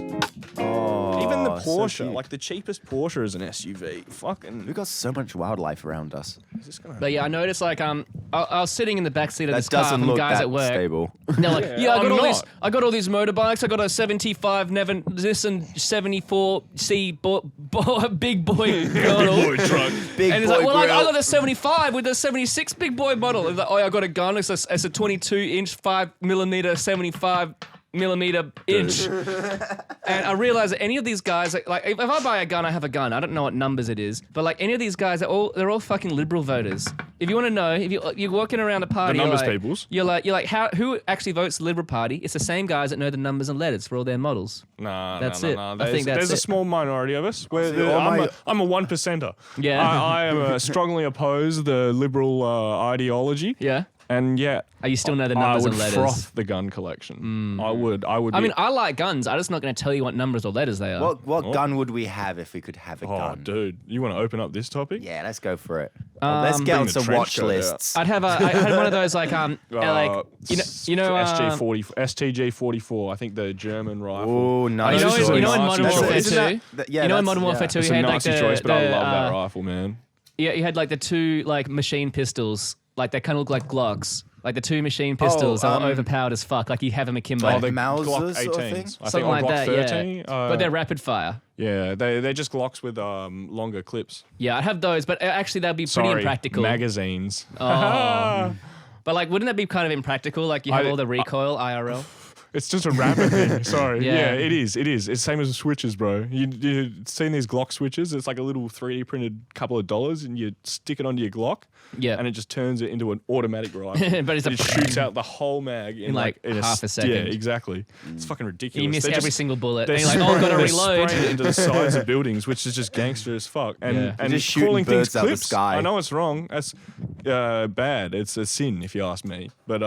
Oh, Even the so Porsche, cute. like the cheapest Porsche is an SUV. Fucking. We've got so much wildlife around us. Is this gonna But yeah, I noticed like I was sitting in the back seat of That this car doesn't from look guys that at work. stable. And they're like, yeah, I'm not. I got all these motorbikes. I got a 75 Nissan 74C big boy model. truck. Big And he's boy like, well, I grill. got the 75 with the 76 big boy model. He's like, oh, I got a gun. It's a 22-inch, 5mm, 75mm inch. And I realize that any of these guys, like if I buy a gun, I have a gun. I don't know what numbers it is, but like any of these guys, they're all fucking liberal voters. If you want to know, if you're walking around a party, The numbers you're like, peoples. You're like, who actually votes the Liberal Party? It's the same guys that know the numbers and letters for all their models. Nah, That's nah, it. nah, I nah. think that's There's a it. small minority of us. Where all I'm a 1%er. Yeah. I am strongly opposed the liberal ideology. Yeah. And yet, Oh, you still know the I numbers would and letters. froth the gun collection. I would. I be- mean, I like guns. I'm just not going to tell you what numbers or letters they are. What gun would we have if we could have a oh, gun? dude, you want to open up this topic? Yeah, let's go for it. Let's get Bring on the some trench watch coat out. lists. I had one of those like STG-44. I think the German rifle. Oh, no. You know, This is a in Nazi Modern Warfare choice. 2? Yeah, you know in that's- Modern Warfare yeah. 2 It's you a had Nazi like choice, but I love that uh, rifle, man. Yeah, you had like the two like machine pistols. Like they kind of look like Glocks. Like the two machine pistols that were overpowered as fuck. Like you have them akimbo. Oh, the Mausers Glock sort of 18s. thing? I Something think like Glock that, 13. yeah. But they're rapid fire. Yeah, they're just Glocks with longer clips. Yeah, I'd have those, but actually that'd be pretty Sorry, impractical. magazines. Oh. But like, wouldn't that be kind of impractical? Like you have I- all the recoil IRL. It's just a rapper thing. Sorry. Yeah. Yeah, it is. It is. It's same as the switches, bro. You seen these Glock switches? It's like a little 3D printed couple of dollars, and you stick it onto your Glock. Yeah. And it just turns it into an automatic rifle. But it's it shoots out the whole mag in like half a second. Yeah, exactly. It's fucking ridiculous. You miss They're every just- single bullet. they're And you're like, oh, I've got to they're reload. spraying it into the sides of buildings, which is just gangster as fuck. And, Yeah. and Just shooting calling things birds out the clips. sky. I know it's wrong. That's bad. It's a sin, if you ask me. But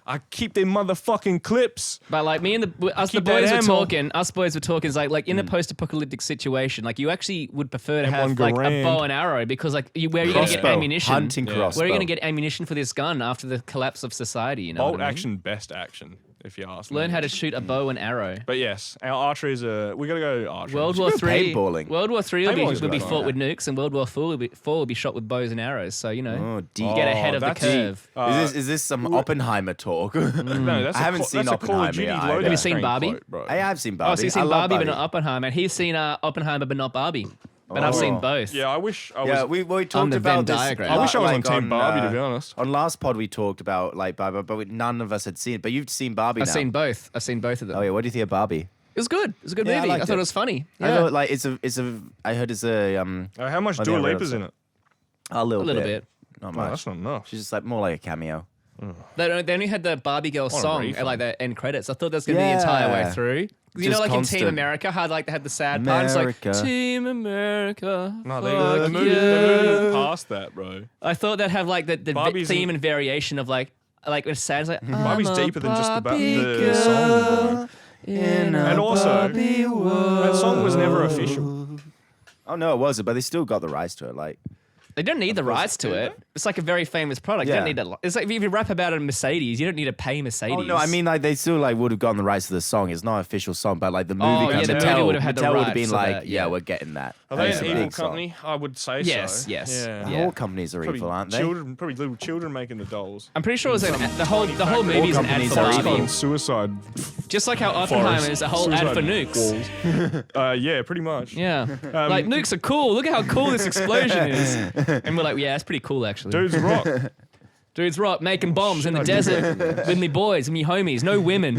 I keep them motherfucking clips. But like me and us Keep the boys that were ammo. talking. Us boys were talking. Is like in a post-apocalyptic situation, like you actually would prefer to have M1 like a Garand. bow and arrow because like where are you going to get Crossbow. ammunition? Hunting crossbow. Where are you going to get ammunition for this gun after the collapse of society? You know, Bolt what I mean? action, best action, if you ask me. Learn how to shoot a bow and arrow. But yes, our archery is we gotta go archery. World War go Three. paintballing. World War Three will Paintballing's be good fought fun. with nukes, and World War Four will be shot with bows and arrows. So you know, Oh, deep. you get ahead of the that's curve. Is this some Oppenheimer talk? No, that's I haven't seen that's a Call Oppenheimer of Duty yet. loadout Have you seen screen Barbie? quote, bro. I have seen Barbie. Oh, so you've I seen love Barbie but not Oppenheimer, and he's seen Oppenheimer but not Barbie. But I've seen both. Yeah, I wish I was. Yeah, we talked the about Venn this. diagram. I wish I was on like Team Barbie, to be honest. On last pod, we talked about like Barbie, but none of us had seen it. But you've seen Barbie I've now. seen both. I've seen both of them. Oh yeah, what do you think of Barbie? It was good. It was a good Yeah, I movie. I, liked thought it. it was funny. I Yeah. know, like it's a. I heard it's a How much I Dua think I read Lipa's it. in it? a little A little bit. Not No, much. that's not enough. She's just like more like a cameo. They only had the Barbie girl a song refund. at like the end credits. I thought that was going to be the entire way Yeah. through. You Just know, like in Team constant. America, how like they had the sad part. It's like America. Team America. No, fuck they moved yeah. past that, bro. I thought they'd have like the Barbie's theme in- and variation of like it's sad. It's like Barbie's I'm a deeper than just the Barbie the song, bro. in a And also, Barbie world. that song was never official. Oh no, it wasn't. But they still got the rights to it. Like They don't need the rights to it. It's like a very famous product. You Yeah. don't need that. It's like if you rap about a Mercedes, you don't need to pay Mercedes. oh no, I mean like they still like would have gotten the rights to the song. It's not an official song, but like the movie. Oh, yeah, the Mattel, movie would have had the Mattel would rights have been to like, that, yeah, yeah. we're getting that. Are they It's an a evil big song. company? I would say Yes, so. yes. Yeah. Yeah. All companies are Probably evil, aren't they? children, probably little children making the dolls. I'm pretty sure it was the whole movie is an ad companies for are Barbie. evil. Fucking suicide. Just like how Oppenheimer is a whole ad for nukes. Walls. Yeah, pretty much. Yeah. Like nukes are cool. Look at how cool this explosion is. And we're like, yeah, it's pretty cool actually. Dudes rock. Dudes rock making bombs in the desert with me boys and me homies. No women.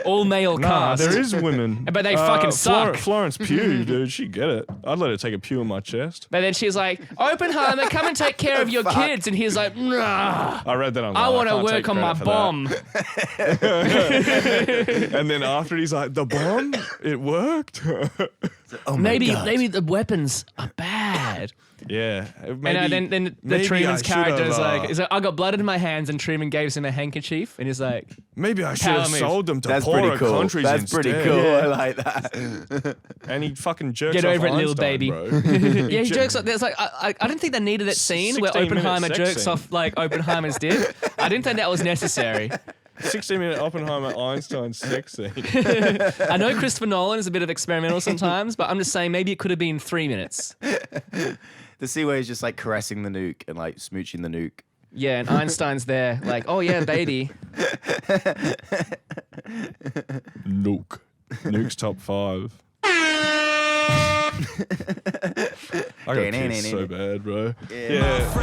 All male Nah, cast. there is women. But they fucking suck. Florence Pugh, dude, she get it. I'd let her take a pew in my chest. But then she's like, Oppenheimer, come and take care of your kids. And he's like, nah, I read that on. I want to can't work take on my credit for that. bomb. And then after he's like, the bomb, it worked. Oh my Maybe God. the weapons are bad. Yeah. And then the maybe Truman's I character is should've, like, I got blood in my hands, and Truman gave him a handkerchief, and he's like, maybe I should Power have move. sold them to That's poorer pretty cool. countries That's instead. pretty cool. Yeah. I like that. And he fucking jerks get off over it, little Einstein, baby. bro. Yeah, he jokes like there's like I didn't think they needed that scene where 16-minute Oppenheimer sex jerks scene. off like Oppenheimer's did. I didn't think that was necessary. 60-minute Oppenheimer Einstein sex scene. I know Christopher Nolan is a bit of experimental sometimes, but I'm just saying maybe it could have been 3 minutes. The scene where he's just like caressing the nuke and like smooching the nuke. Yeah, and Einstein's there, like, oh yeah, baby. Nuke. Nuke's top 5. I got pissed so bad, bro. Yeah.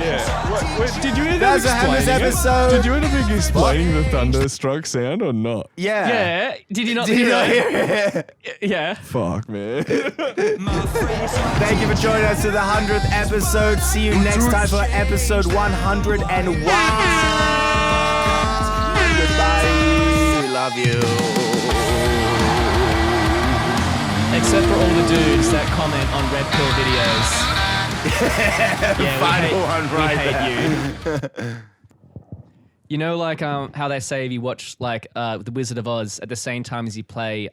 What, did you end up That's a Hammers explaining it? episode. Did you end up explaining the thunderstruck sound or not? Yeah. Yeah, did you not Did you hear not it? hear it? Yeah. Fuck, man. Thank you for joining us to the 100th episode. See you next time for episode 101. Goodbye. We love you. Except for all the dudes that comment on Red Pill videos. Yeah, Final one right we hate you. You know, like how they say if you watch like The Wizard of Oz at the same time as you play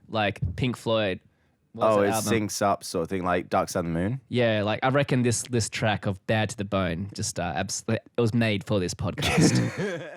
like Pink Floyd. What's Oh, that it album? syncs up sort of thing, like Dark Side of the Moon. Yeah, like I reckon this track of Bad to the Bone just it was made for this podcast.